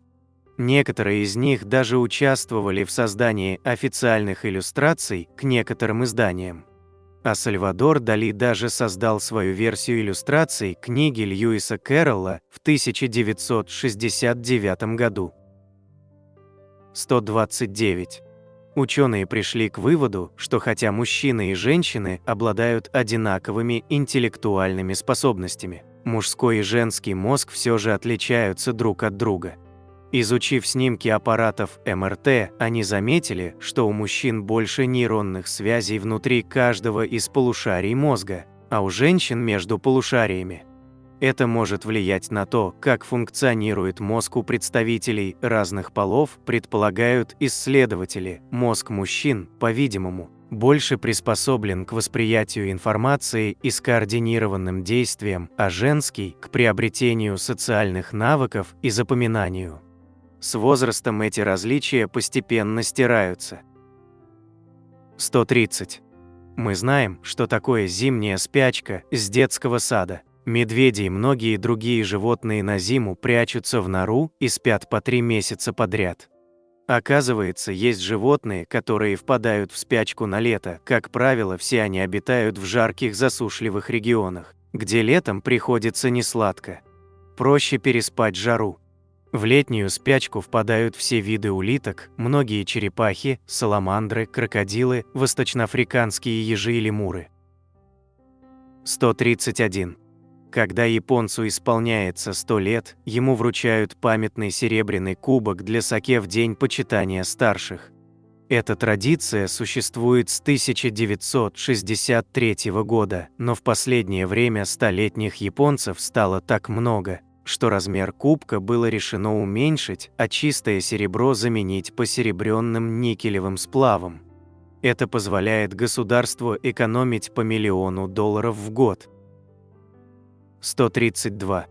Некоторые из них даже участвовали в создании официальных иллюстраций к некоторым изданиям. А Сальвадор Дали даже создал свою версию иллюстраций книги Льюиса Кэрролла в 1969 году. 129. Ученые пришли к выводу, что хотя мужчины и женщины обладают одинаковыми интеллектуальными способностями, мужской и женский мозг все же отличаются друг от друга. Изучив снимки аппаратов МРТ, они заметили, что у мужчин больше нейронных связей внутри каждого из полушарий мозга, а у женщин между полушариями. Это может влиять на то, как функционирует мозг у представителей разных полов, предполагают исследователи. Мозг мужчин, по-видимому, больше приспособлен к восприятию информации и скоординированным действиям, а женский – к приобретению социальных навыков и запоминанию. С возрастом эти различия постепенно стираются. 130. Мы знаем, что такое зимняя спячка с детского сада. Медведи и многие другие животные на зиму прячутся в нору и спят по 3 месяца подряд. Оказывается, есть животные, которые впадают в спячку на лето. Как правило, все они обитают в жарких засушливых регионах, где летом приходится несладко. Проще переспать жару. В летнюю спячку впадают все виды улиток, многие черепахи, саламандры, крокодилы, восточноафриканские ежи и лемуры. 131. Когда японцу исполняется 100 лет, ему вручают памятный серебряный кубок для саке в день почитания старших. Эта традиция существует с 1963 года, но в последнее время 100-летних японцев стало так много, что размер кубка было решено уменьшить, а чистое серебро заменить посеребренным никелевым сплавом. Это позволяет государству экономить по $1 миллион в год. 132.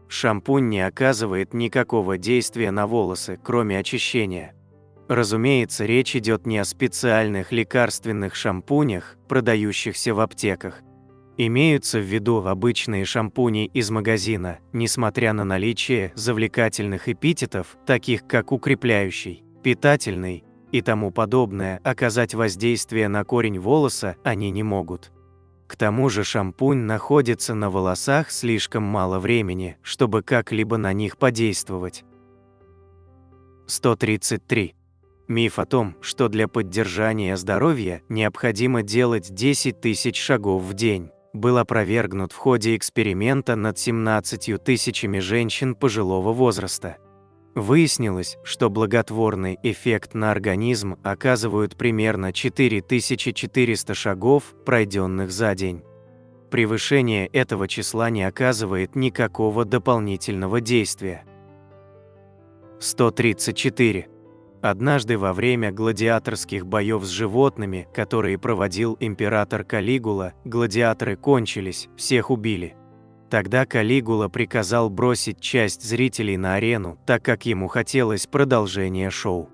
Шампунь не оказывает никакого действия на волосы, кроме очищения. Разумеется, речь идет не о специальных лекарственных шампунях, продающихся в аптеках. Имеются в виду обычные шампуни из магазина, несмотря на наличие завлекательных эпитетов, таких как укрепляющий, питательный и тому подобное, оказать воздействие на корень волоса они не могут. К тому же шампунь находится на волосах слишком мало времени, чтобы как-либо на них подействовать. 133. Миф о том, что для поддержания здоровья необходимо делать 10 тысяч шагов в день, был опровергнут в ходе эксперимента над 17 тысячами женщин пожилого возраста. Выяснилось, что благотворный эффект на организм оказывают примерно 4400 шагов, пройденных за день. Превышение этого числа не оказывает никакого дополнительного действия. 134. Однажды во время гладиаторских боев с животными, которые проводил император Калигула, гладиаторы кончились, всех убили. Тогда Калигула приказал бросить часть зрителей на арену, так как ему хотелось продолжения шоу.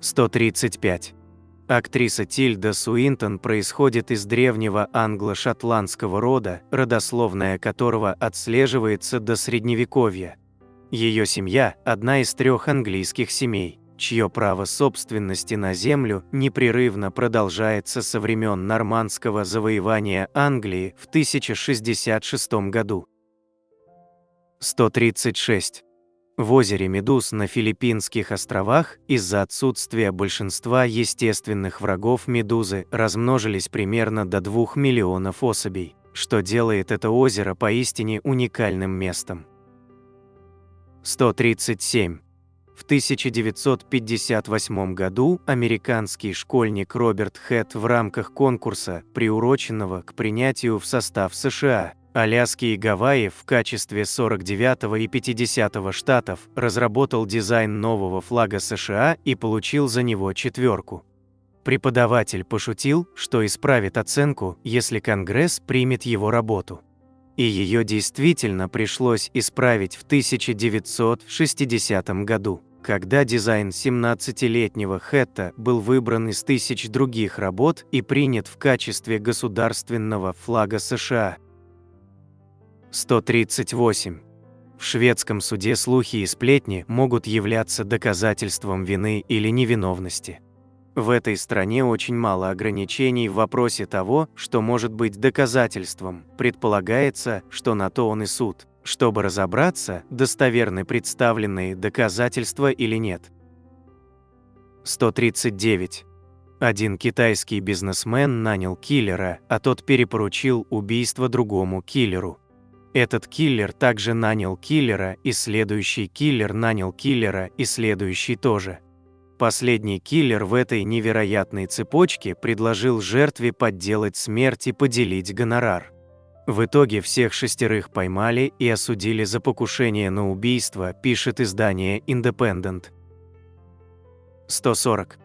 135. Актриса Тильда Суинтон происходит из древнего англо-шотландского рода, родословная которого отслеживается до Средневековья. Ее семья – одна из 3 английских семей, чье право собственности на землю непрерывно продолжается со времен нормандского завоевания Англии в 1066 году. 136. В озере Медуз на Филиппинских островах из-за отсутствия большинства естественных врагов медузы размножились примерно до 2 миллионов особей, что делает это озеро поистине уникальным местом. 137. В 1958 году американский школьник Роберт Хэт в рамках конкурса, приуроченного к принятию в состав США, Аляски и Гавайи в качестве 49-го и 50-го штатов, разработал дизайн нового флага США и получил за него 4. Преподаватель пошутил, что исправит оценку, если Конгресс примет его работу. И ее действительно пришлось исправить в 1960 году, когда дизайн 17-летнего Хэтта был выбран из тысяч других работ и принят в качестве государственного флага США. 138. В шведском суде слухи и сплетни могут являться доказательством вины или невиновности. В этой стране очень мало ограничений в вопросе того, что может быть доказательством. Предполагается, что на то он и суд, чтобы разобраться, достоверны представленные доказательства или нет. 139. Один китайский бизнесмен нанял киллера, а тот перепоручил убийство другому киллеру. Этот киллер также нанял киллера, и следующий киллер нанял киллера, и следующий тоже. Последний киллер в этой невероятной цепочке предложил жертве подделать смерть и поделить гонорар. В итоге всех 6 поймали и осудили за покушение на убийство, пишет издание Independent. 140.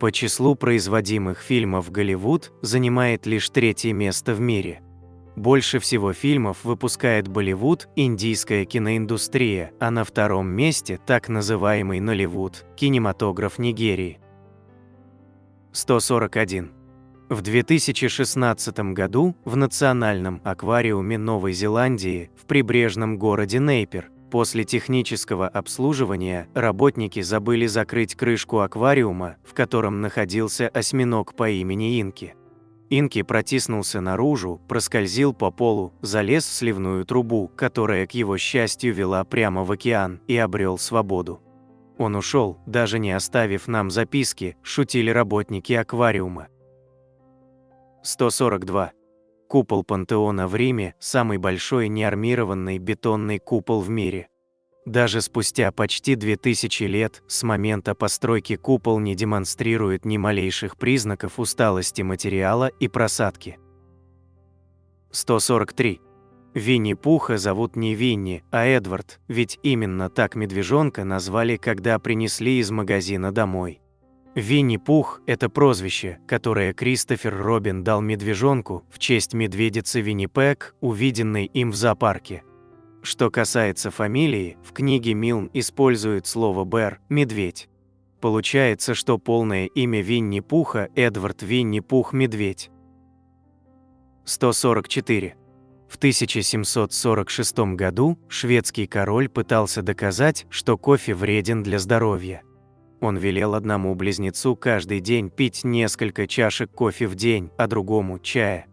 По числу производимых фильмов Голливуд занимает лишь 3-е место в мире. Больше всего фильмов выпускает Болливуд, индийская киноиндустрия, а на 2-м месте так называемый Нолливуд, кинематограф Нигерии. 141. В 2016 году в Национальном аквариуме Новой Зеландии в прибрежном городе Нейпер после технического обслуживания работники забыли закрыть крышку аквариума, в котором находился осьминог по имени Инки. Инки протиснулся наружу, проскользил по полу, залез в сливную трубу, которая, к его счастью, вела прямо в океан, и обрел свободу. Он ушел, даже не оставив нам записки, шутили работники аквариума. 142. Купол Пантеона в Риме – самый большой неармированный бетонный купол в мире. Даже спустя почти 2000 лет с момента постройки купол не демонстрирует ни малейших признаков усталости материала и просадки. 143. Винни-Пуха зовут не Винни, а Эдвард, ведь именно так медвежонка назвали, когда принесли из магазина домой. Винни-Пух – это прозвище, которое Кристофер Робин дал медвежонку в честь медведицы Винни-Пэг, увиденной им в зоопарке. Что касается фамилии, в книге Милн используют слово «бэр» – «медведь». Получается, что полное имя Винни-Пуха – Эдвард Винни-Пух-медведь. 144. В 1746 году шведский король пытался доказать, что кофе вреден для здоровья. Он велел одному близнецу каждый день пить несколько чашек кофе в день, а другому – чая.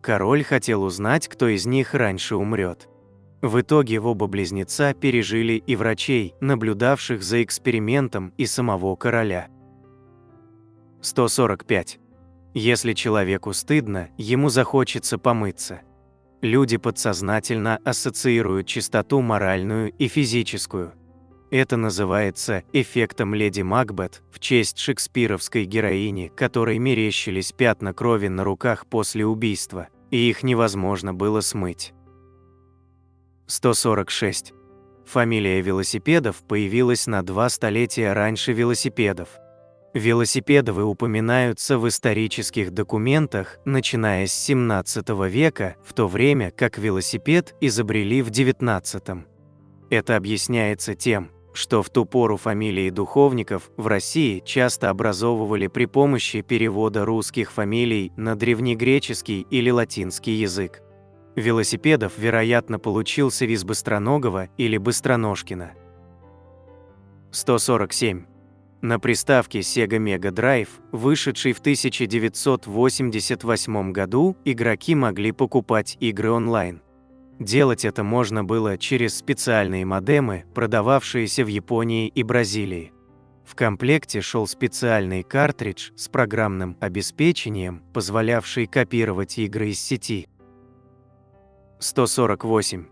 Король хотел узнать, кто из них раньше умрет. В итоге оба близнеца пережили и врачей, наблюдавших за экспериментом, и самого короля. 145. Если человеку стыдно, ему захочется помыться. Люди подсознательно ассоциируют чистоту моральную и физическую. Это называется эффектом леди Макбет в честь шекспировской героини, которой мерещились пятна крови на руках после убийства, и их невозможно было смыть. 146. Фамилия велосипедов появилась на 2 столетия раньше велосипедов. Велосипедовы упоминаются в исторических документах, начиная с 17 века, в то время как велосипед изобрели в 19. Это объясняется тем, что в ту пору фамилии духовников в России часто образовывали при помощи перевода русских фамилий на древнегреческий или латинский язык. Велосипедов, вероятно, получился из Быстроногого или Быстроножкина. 147. На приставке Sega Mega Drive, вышедшей в 1988 году, игроки могли покупать игры онлайн. Делать это можно было через специальные модемы, продававшиеся в Японии и Бразилии. В комплекте шел специальный картридж с программным обеспечением, позволявший копировать игры из сети. 148.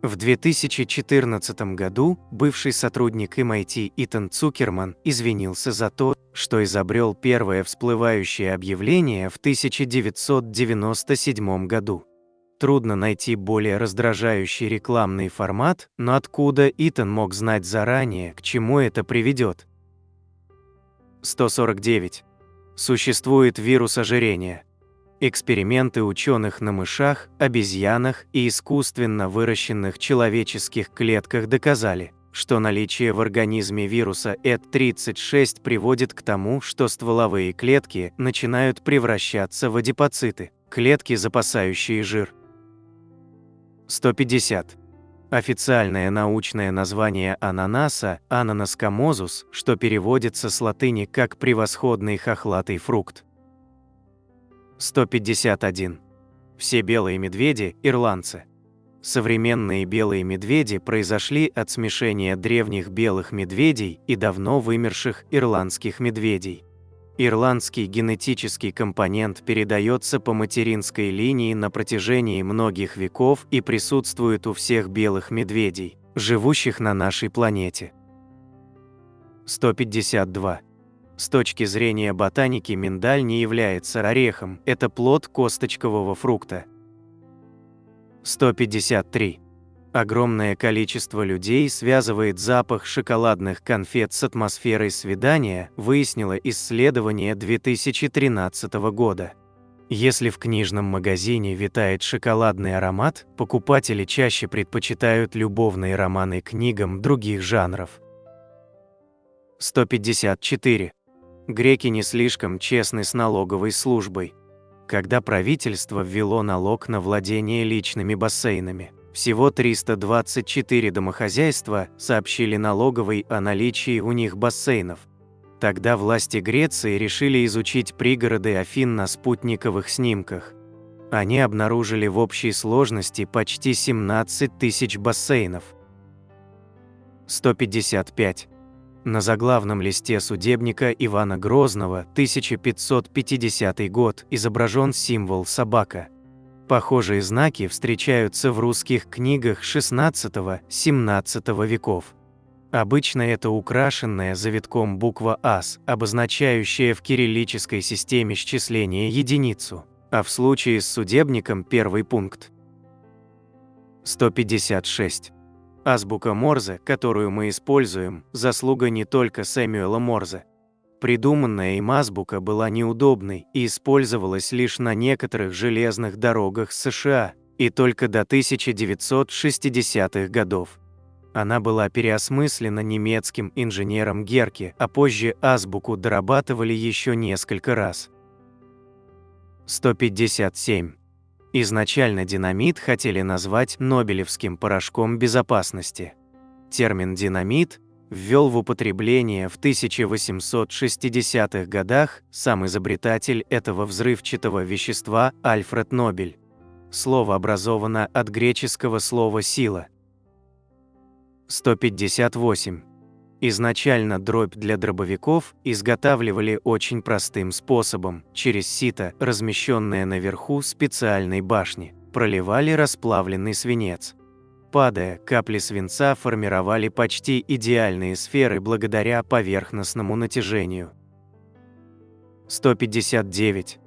В 2014 году бывший сотрудник MIT Итан Цукерман извинился за то, что изобрел первое всплывающее объявление в 1997 году. Трудно найти более раздражающий рекламный формат, но откуда Итан мог знать заранее, к чему это приведет? 149. Существует вирус ожирения. Эксперименты ученых на мышах, обезьянах и искусственно выращенных человеческих клетках доказали, что наличие в организме вируса ET36 приводит к тому, что стволовые клетки начинают превращаться в адипоциты, клетки, запасающие жир. 150. Официальное научное название ананаса – Ananas-commosus, что переводится с латыни как «превосходный хохлатый фрукт». 151. Все белые медведи – ирландцы. Современные белые медведи произошли от смешения древних белых медведей и давно вымерших ирландских медведей. Ирландский генетический компонент передается по материнской линии на протяжении многих веков и присутствует у всех белых медведей, живущих на нашей планете. 152. С точки зрения ботаники миндаль не является орехом, это плод косточкового фрукта. 153. Огромное количество людей связывает запах шоколадных конфет с атмосферой свидания, выяснило исследование 2013 года. Если в книжном магазине витает шоколадный аромат, покупатели чаще предпочитают любовные романы книгам других жанров. 154. Греки не слишком честны с налоговой службой. Когда правительство ввело налог на владение личными бассейнами, всего 324 домохозяйства сообщили налоговой о наличии у них бассейнов. Тогда власти Греции решили изучить пригороды Афин на спутниковых снимках. Они обнаружили в общей сложности почти 17 тысяч бассейнов. 155. На заглавном листе судебника Ивана Грозного, 1550 год, изображен символ собака. Похожие знаки встречаются в русских книгах XVI-XVII веков. Обычно это украшенная завитком буква «ас», обозначающая в кириллической системе счисления единицу, а в случае с судебником первый пункт. 156. Азбука Морзе, которую мы используем, заслуга не только Сэмюэла Морзе. Придуманная им азбука была неудобной и использовалась лишь на некоторых железных дорогах США, и только до 1960-х годов. Она была переосмыслена немецким инженером Герке, а позже азбуку дорабатывали еще несколько раз. 157. Изначально динамит хотели назвать Нобелевским порошком безопасности. Термин «динамит» ввел в употребление в 1860-х годах сам изобретатель этого взрывчатого вещества Альфред Нобель. Слово образовано от греческого слова «сила». 158. Изначально дробь для дробовиков изготавливали очень простым способом, через сито, размещенное наверху специальной башни, проливали расплавленный свинец. Падая, капли свинца формировали почти идеальные сферы благодаря поверхностному натяжению. 159.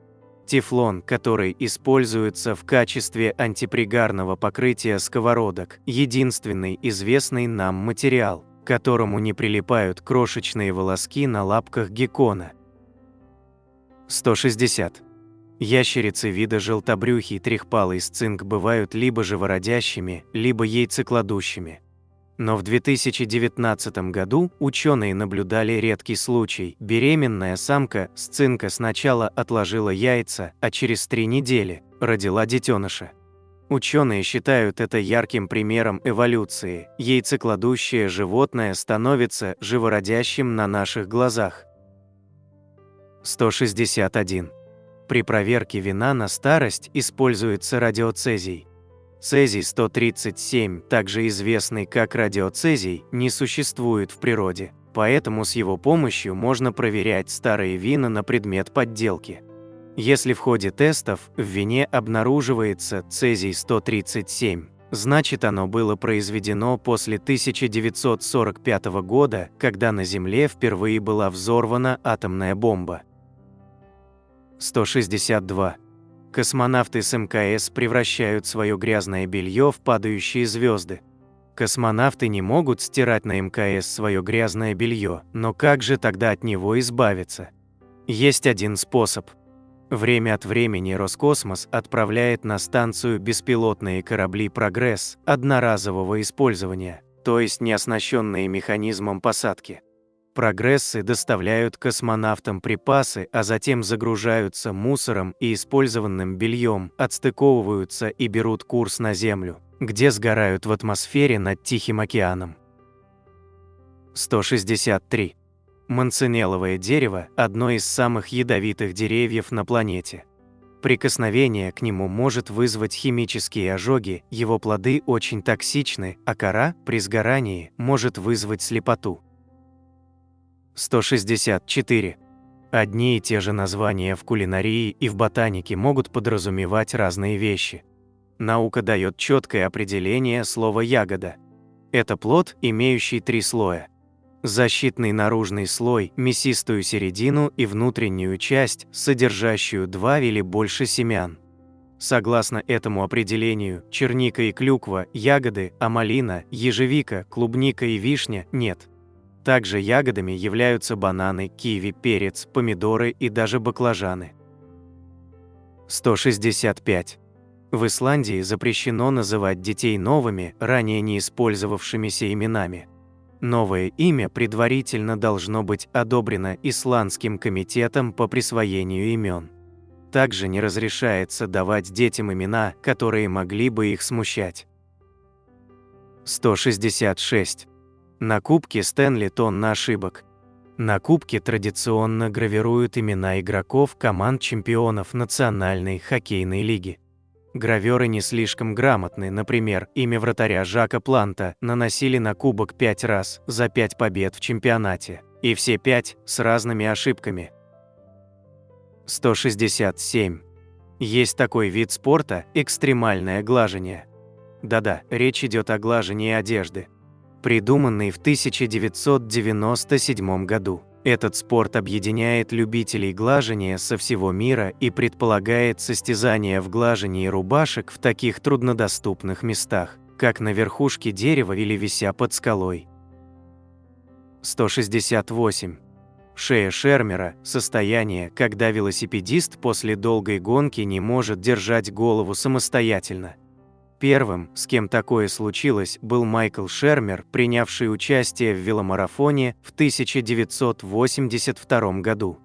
Тефлон, который используется в качестве антипригарного покрытия сковородок, единственный известный нам материал, к которому не прилипают крошечные волоски на лапках геккона. 160. Ящерицы вида желтобрюхий трехпалый сцинк бывают либо живородящими, либо яйцекладущими. Но в 2019 году ученые наблюдали редкий случай. Беременная самка сцинка сначала отложила яйца, а через 3 недели родила детеныша. Ученые считают это ярким примером эволюции. Яйцекладущее животное становится живородящим на наших глазах. 161. При проверке вина на старость используется радиоцезий. Цезий-137, также известный как радиоцезий, не существует в природе, поэтому с его помощью можно проверять старые вина на предмет подделки. Если в ходе тестов в вине обнаруживается цезий-137, значит оно было произведено после 1945 года, когда на Земле впервые была взорвана атомная бомба. 162. Космонавты с МКС превращают свое грязное белье в падающие звезды. Космонавты не могут стирать на МКС свое грязное белье, но как же тогда от него избавиться? Есть один способ. Время от времени Роскосмос отправляет на станцию беспилотные корабли «Прогресс» одноразового использования, то есть не оснащенные механизмом посадки. «Прогрессы» доставляют космонавтам припасы, а затем загружаются мусором и использованным бельем, отстыковываются и берут курс на Землю, где сгорают в атмосфере над Тихим океаном. 163. Манцинелловое дерево – одно из самых ядовитых деревьев на планете. Прикосновение к нему может вызвать химические ожоги, его плоды очень токсичны, а кора при сгорании может вызвать слепоту. 164. Одни и те же названия в кулинарии и в ботанике могут подразумевать разные вещи. Наука дает четкое определение слова «ягода». Это плод, имеющий 3 слоя. Защитный наружный слой, мясистую середину и внутреннюю часть, содержащую 2 или больше семян. Согласно этому определению, черника и клюква – ягоды, а малина, ежевика, клубника и вишня – нет. Также ягодами являются бананы, киви, перец, помидоры и даже баклажаны. 165. В Исландии запрещено называть детей новыми, ранее не использовавшимися именами. Новое имя предварительно должно быть одобрено Исландским комитетом по присвоению имен. Также не разрешается давать детям имена, которые могли бы их смущать. 166. На кубке Стэнли тонна ошибок. На кубке традиционно гравируют имена игроков команд чемпионов Национальной хоккейной лиги. Гравёры не слишком грамотны, например, имя вратаря Жака Планта наносили на кубок 5 раз за 5 побед в чемпионате, и все 5 с разными ошибками. 167. Есть такой вид спорта – экстремальное глажение. Да-да, речь идет о глажении одежды. Придуманный в 1997 году. Этот спорт объединяет любителей глажения со всего мира и предполагает состязания в глажении рубашек в таких труднодоступных местах, как на верхушке дерева или вися под скалой. 168. Шея Шермера – состояние, когда велосипедист после долгой гонки не может держать голову самостоятельно. Первым, с кем такое случилось, был Майкл Шермер, принявший участие в веломарафоне в 1982 году.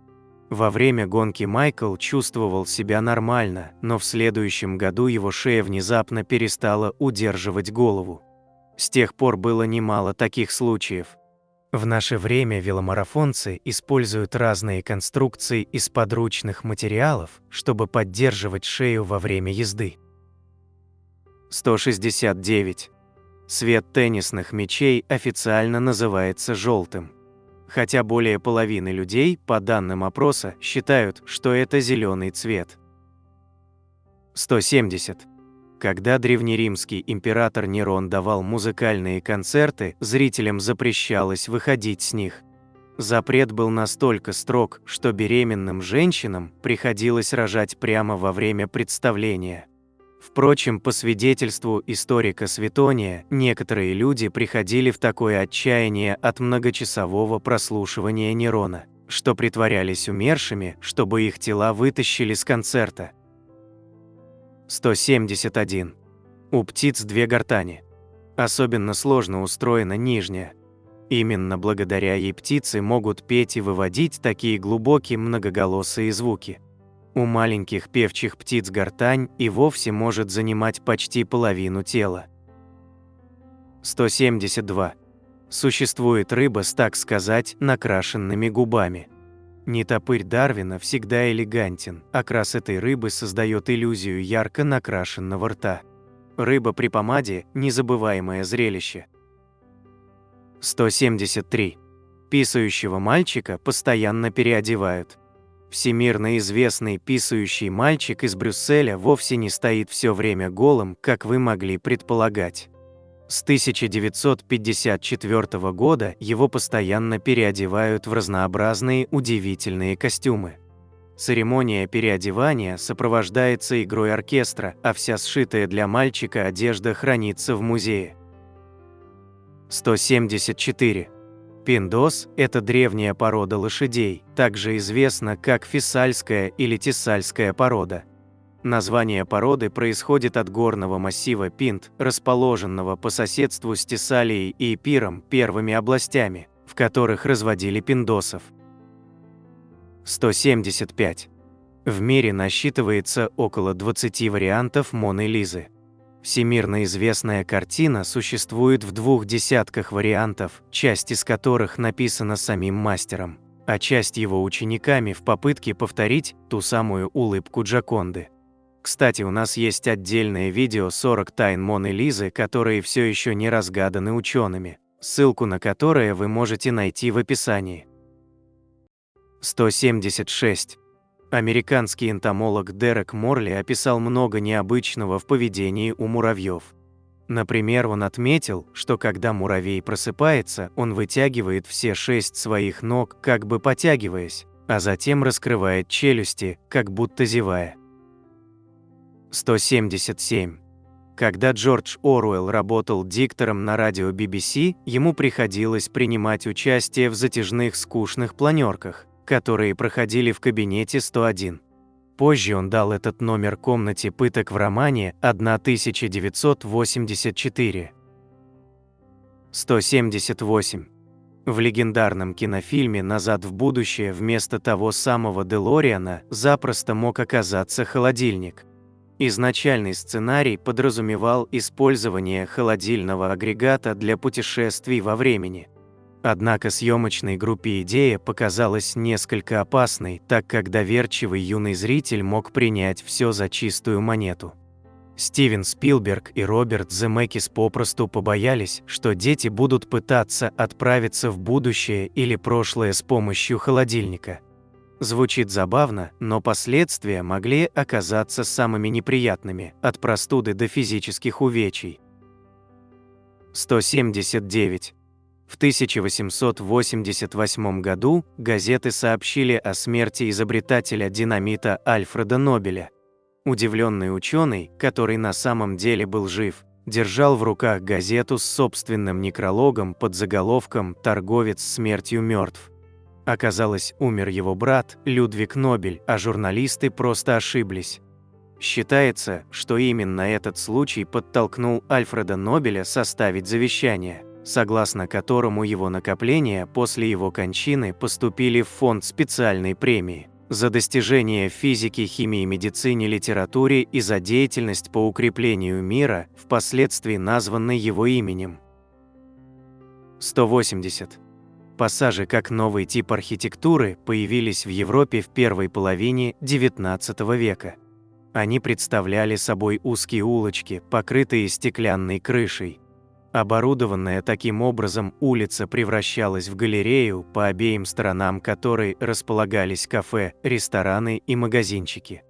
Во время гонки Майкл чувствовал себя нормально, но в следующем году его шея внезапно перестала удерживать голову. С тех пор было немало таких случаев. В наше время веломарафонцы используют разные конструкции из подручных материалов, чтобы поддерживать шею во время езды. 169. Цвет теннисных мячей официально называется желтым. Хотя более половины людей, по данным опроса, считают, что это зеленый цвет. 170. Когда древнеримский император Нерон давал музыкальные концерты, зрителям запрещалось выходить с них. Запрет был настолько строг, что беременным женщинам приходилось рожать прямо во время представления. Впрочем, по свидетельству историка Светония, некоторые люди приходили в такое отчаяние от многочасового прослушивания Нерона, что притворялись умершими, чтобы их тела вытащили с концерта. 171. У птиц две гортани. Особенно сложно устроена нижняя. Именно благодаря ей птицы могут петь и выводить такие глубокие многоголосые звуки. У маленьких певчих птиц гортань и вовсе может занимать почти половину тела. 172. Существует рыба с, так сказать, накрашенными губами. Нетопырь Дарвина всегда элегантен, окрас этой рыбы создает иллюзию ярко накрашенного рта. Рыба при помаде – незабываемое зрелище. 173. Писающего мальчика постоянно переодевают. Всемирно известный писающий мальчик из Брюсселя вовсе не стоит все время голым, как вы могли предполагать. С 1954 года его постоянно переодевают в разнообразные удивительные костюмы. Церемония переодевания сопровождается игрой оркестра, а вся сшитая для мальчика одежда хранится в музее. 174. Пиндос – это древняя порода лошадей, также известна как фессальская или тессальская порода. Название породы происходит от горного массива Пинд, расположенного по соседству с Тессалией и Эпиром, первыми областями, в которых разводили пиндосов. 175. В мире насчитывается около 20 вариантов Моны Лизы. Всемирно известная картина существует в 20 вариантов, часть из которых написана самим мастером, а часть его учениками в попытке повторить ту самую улыбку Джоконды. Кстати, у нас есть отдельное видео «40 тайн Моны Лизы», которые все еще не разгаданы учеными, ссылку на которое вы можете найти в описании. 176. Американский энтомолог Дерек Морли описал много необычного в поведении у муравьев. Например, он отметил, что когда муравей просыпается, он вытягивает все 6 своих ног, как бы потягиваясь, а затем раскрывает челюсти, как будто зевая. 177. Когда Джордж Оруэлл работал диктором на радио BBC, ему приходилось принимать участие в затяжных скучных планерках, которые проходили в кабинете 101. Позже он дал этот номер комнате пыток в романе 1984. 178. В легендарном кинофильме «Назад в будущее» вместо того самого Делориана запросто мог оказаться холодильник. Изначальный сценарий подразумевал использование холодильного агрегата для путешествий во времени. Однако съемочной группе идея показалась несколько опасной, так как доверчивый юный зритель мог принять все за чистую монету. Стивен Спилберг и Роберт Земекис попросту побоялись, что дети будут пытаться отправиться в будущее или прошлое с помощью холодильника. Звучит забавно, но последствия могли оказаться самыми неприятными, от простуды до физических увечий. 179. В 1888 году газеты сообщили о смерти изобретателя динамита Альфреда Нобеля. Удивленный ученый, который на самом деле был жив, держал в руках газету с собственным некрологом под заголовком «Торговец смертью мертв». Оказалось, умер его брат, Людвиг Нобель, а журналисты просто ошиблись. Считается, что именно этот случай подтолкнул Альфреда Нобеля составить завещание, согласно которому его накопления после его кончины поступили в фонд специальной премии за достижения в физике, химии, медицине, литературе и за деятельность по укреплению мира, впоследствии названной его именем. 180. Пассажи как новый тип архитектуры появились в Европе в первой половине XIX века. Они представляли собой узкие улочки, покрытые стеклянной крышей. Оборудованная таким образом, улица превращалась в галерею, по обеим сторонам которой располагались кафе, рестораны и магазинчики.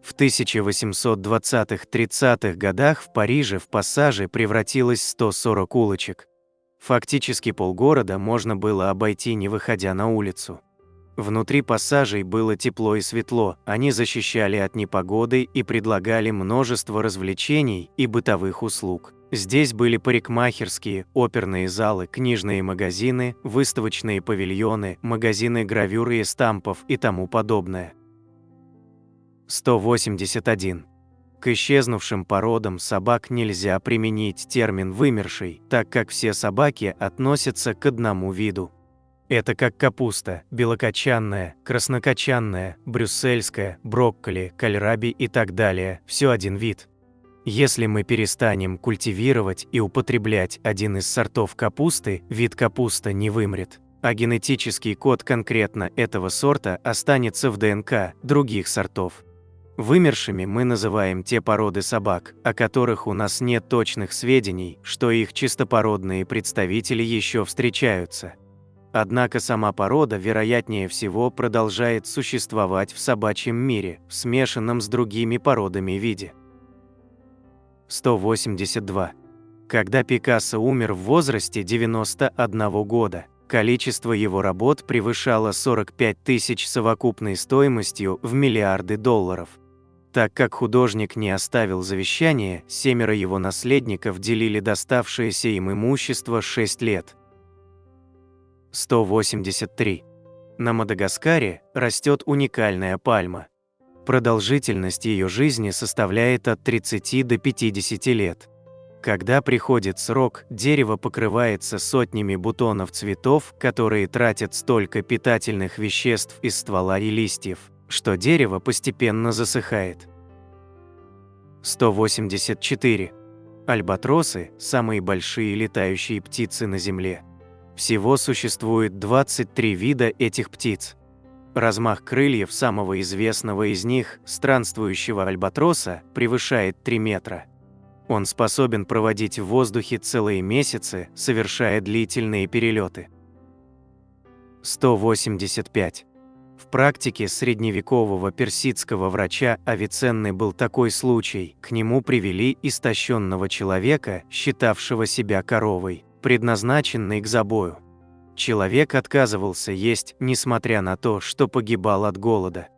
В 1820-30-х годах в Париже в пассаже превратилось 140 улочек. Фактически полгорода можно было обойти, не выходя на улицу. Внутри пассажей было тепло и светло, они защищали от непогоды и предлагали множество развлечений и бытовых услуг. Здесь были парикмахерские, оперные залы, книжные магазины, выставочные павильоны, магазины гравюр и эстампов и тому подобное. 181. К исчезнувшим породам собак нельзя применить термин «вымерший», так как все собаки относятся к одному виду. Это как капуста, белокочанная, краснокочанная, брюссельская, брокколи, кальраби и так далее, все один вид. Если мы перестанем культивировать и употреблять один из сортов капусты, вид капуста не вымрет, а генетический код конкретно этого сорта останется в ДНК других сортов. Вымершими мы называем те породы собак, о которых у нас нет точных сведений, что их чистопородные представители еще встречаются. Однако сама порода, вероятнее всего, продолжает существовать в собачьем мире, в смешанном с другими породами виде. 182. Когда Пикассо умер в возрасте 91 года, количество его работ превышало 45 тысяч совокупной стоимостью в миллиарды долларов. Так как художник не оставил завещания, 7 его наследников делили доставшееся им имущество 6 лет. 183. На Мадагаскаре растет уникальная пальма. Продолжительность ее жизни составляет от 30 до 50 лет. Когда приходит срок, дерево покрывается сотнями бутонов цветов, которые тратят столько питательных веществ из ствола и листьев, что дерево постепенно засыхает. 184. Альбатросы – самые большие летающие птицы на Земле. Всего существует 23 вида этих птиц. Размах крыльев самого известного из них, странствующего альбатроса, превышает 3 метра. Он способен проводить в воздухе целые месяцы, совершая длительные перелеты. 185. В практике средневекового персидского врача Авиценны был такой случай. К нему привели истощенного человека, считавшего себя коровой, предназначенной к забою. Человек отказывался есть, несмотря на то, что погибал от голода.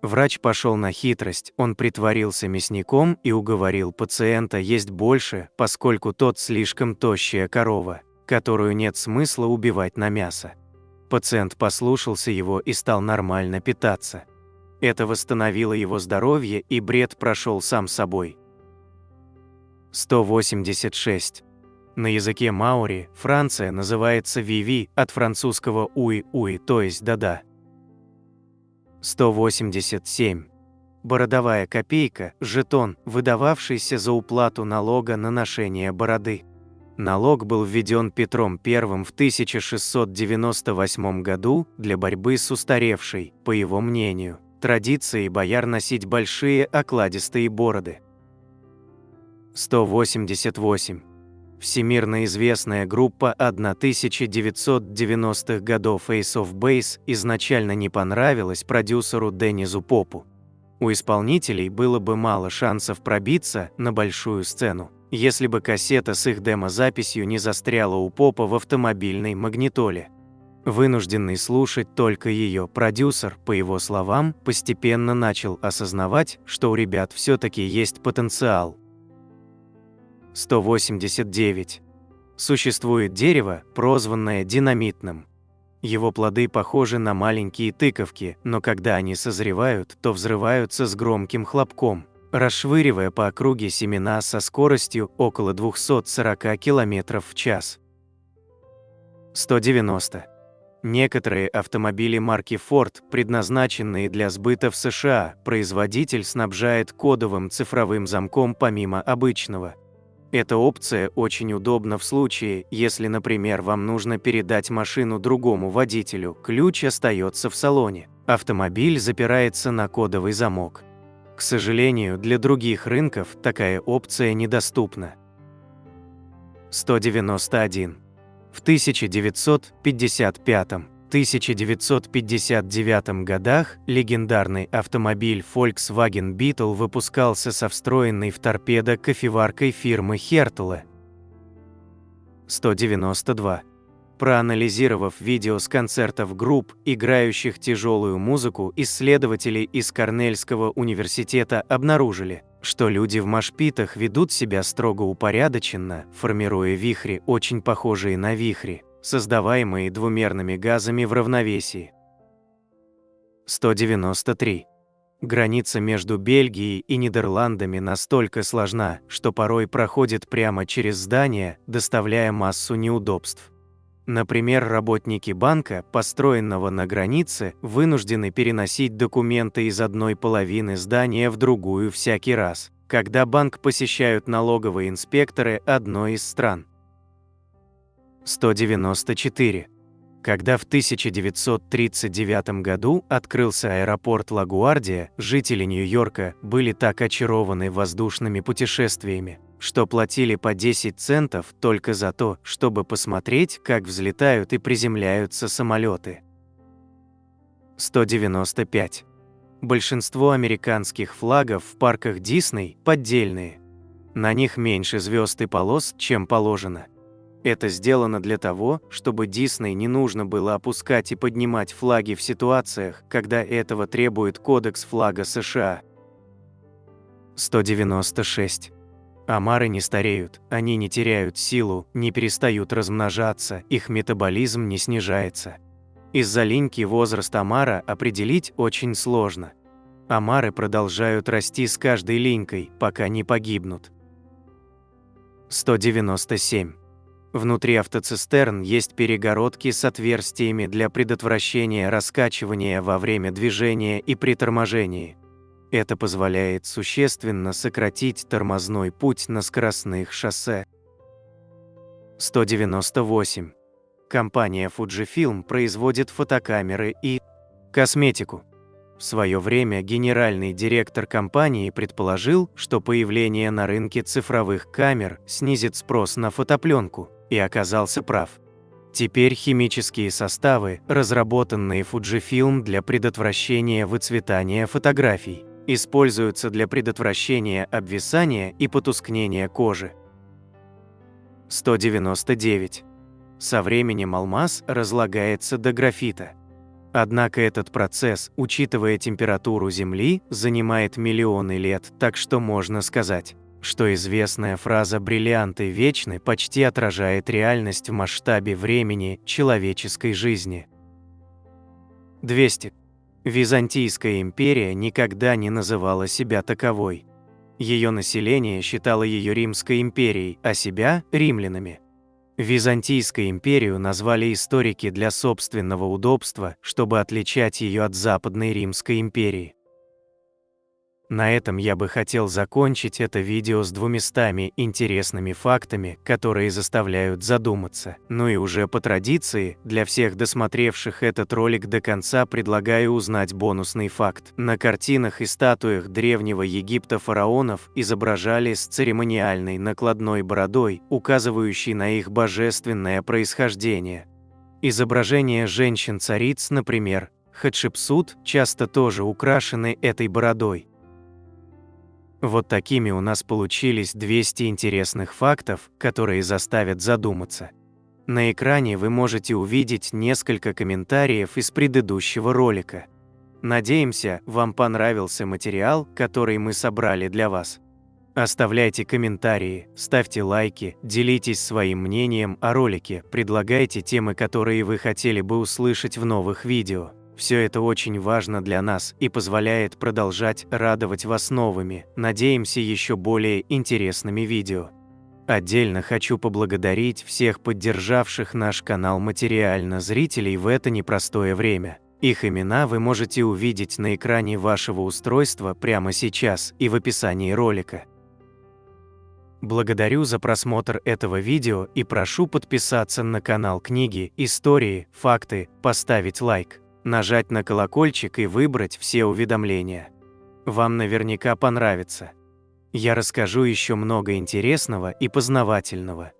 Врач пошел на хитрость, он притворился мясником и уговорил пациента есть больше, поскольку тот слишком тощая корова, которую нет смысла убивать на мясо. Пациент послушался его и стал нормально питаться. Это восстановило его здоровье, и бред прошел сам собой. 186. На языке маори Франция называется «виви» от французского «уи-уи», то есть «да-да». 187. Бородовая копейка – жетон, выдававшийся за уплату налога на ношение бороды. Налог был введен Петром I в 1698 году для борьбы с устаревшей, по его мнению, традицией бояр носить большие окладистые бороды. 188. Всемирно известная группа 1990-х годов Ace of Base изначально не понравилась продюсеру Деннису Попу. У исполнителей было бы мало шансов пробиться на большую сцену, если бы кассета с их демозаписью не застряла у Попа в автомобильной магнитоле. Вынужденный слушать только ее, продюсер, по его словам, постепенно начал осознавать, что у ребят все-таки есть потенциал. 189. Существует дерево, прозванное динамитным. Его плоды похожи на маленькие тыковки, но когда они созревают, то взрываются с громким хлопком, расшвыривая по округе семена со скоростью около 240 км в час. 190. Некоторые автомобили марки Ford, предназначенные для сбыта в США, производитель снабжает кодовым цифровым замком помимо обычного. Эта опция очень удобна в случае, если, например, вам нужно передать машину другому водителю, ключ остается в салоне, автомобиль запирается на кодовый замок. К сожалению, для других рынков такая опция недоступна. 191. В 1955-1959 годах легендарный автомобиль Volkswagen Beetle выпускался со встроенной в торпедо кофеваркой фирмы Hertele. 192. Проанализировав видео с концертов групп, играющих тяжелую музыку, исследователи из Корнельского университета обнаружили, что люди в мошпитах ведут себя строго упорядоченно, формируя вихри, очень похожие на вихри, создаваемые двумерными газами в равновесии. 193. Граница между Бельгией и Нидерландами настолько сложна, что порой проходит прямо через здание, доставляя массу неудобств. Например, работники банка, построенного на границе, вынуждены переносить документы из одной половины здания в другую всякий раз, когда банк посещают налоговые инспекторы одной из стран. 194. Когда в 1939 году открылся аэропорт Лагуардия, жители Нью-Йорка были так очарованы воздушными путешествиями, что платили по 10 центов только за то, чтобы посмотреть, как взлетают и приземляются самолеты. 195. Большинство американских флагов в парках Дисней поддельные. На них меньше звезд и полос, чем положено. Это сделано для того, чтобы Дисней не нужно было опускать и поднимать флаги в ситуациях, когда этого требует Кодекс флага США. 196. Омары не стареют, они не теряют силу, не перестают размножаться, их метаболизм не снижается. Из-за линьки возраст омара определить очень сложно. Омары продолжают расти с каждой линькой, пока не погибнут. 197. Внутри автоцистерн есть перегородки с отверстиями для предотвращения раскачивания во время движения и при торможении. Это позволяет существенно сократить тормозной путь на скоростных шоссе. 198. Компания Fujifilm производит фотокамеры и косметику. В свое время генеральный директор компании предположил, что появление на рынке цифровых камер снизит спрос на фотопленку, и оказался прав. Теперь химические составы, разработанные Fujifilm для предотвращения выцветания фотографий, используются для предотвращения обвисания и потускнения кожи. 199. Со временем алмаз разлагается до графита. Однако этот процесс, учитывая температуру Земли, занимает миллионы лет, так что можно сказать, что известная фраза «бриллианты вечны» почти отражает реальность в масштабе времени человеческой жизни. 200. Византийская империя никогда не называла себя таковой. Ее население считало ее Римской империей, а себя – римлянами. Византийскую империю назвали историки для собственного удобства, чтобы отличать ее от Западной Римской империи. На этом я бы хотел закончить это видео с 200 интересными фактами, которые заставляют задуматься. Ну и уже по традиции, для всех досмотревших этот ролик до конца предлагаю узнать бонусный факт. На картинах и статуях Древнего Египта фараонов изображали с церемониальной накладной бородой, указывающей на их божественное происхождение. Изображения женщин-цариц, например, Хатшепсут, часто тоже украшены этой бородой. Вот такими у нас получились 200 интересных фактов, которые заставят задуматься. На экране вы можете увидеть несколько комментариев из предыдущего ролика. Надеемся, вам понравился материал, который мы собрали для вас. Оставляйте комментарии, ставьте лайки, делитесь своим мнением о ролике, предлагайте темы, которые вы хотели бы услышать в новых видео. Все это очень важно для нас и позволяет продолжать радовать вас новыми, надеемся, еще более интересными видео. Отдельно хочу поблагодарить всех поддержавших наш канал материально зрителей в это непростое время. Их имена вы можете увидеть на экране вашего устройства прямо сейчас и в описании ролика. Благодарю за просмотр этого видео и прошу подписаться на канал Книги, Истории, Факты, поставить лайк, нажать на колокольчик и выбрать все уведомления. Вам наверняка понравится. Я расскажу еще много интересного и познавательного.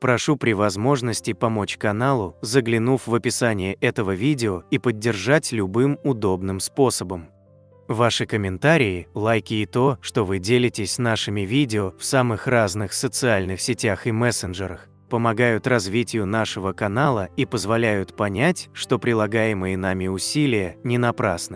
Прошу при возможности помочь каналу, заглянув в описание этого видео и поддержать любым удобным способом. Ваши комментарии, лайки и то, что вы делитесь нашими видео в самых разных социальных сетях и мессенджерах, помогают развитию нашего канала и позволяют понять, что прилагаемые нами усилия не напрасны.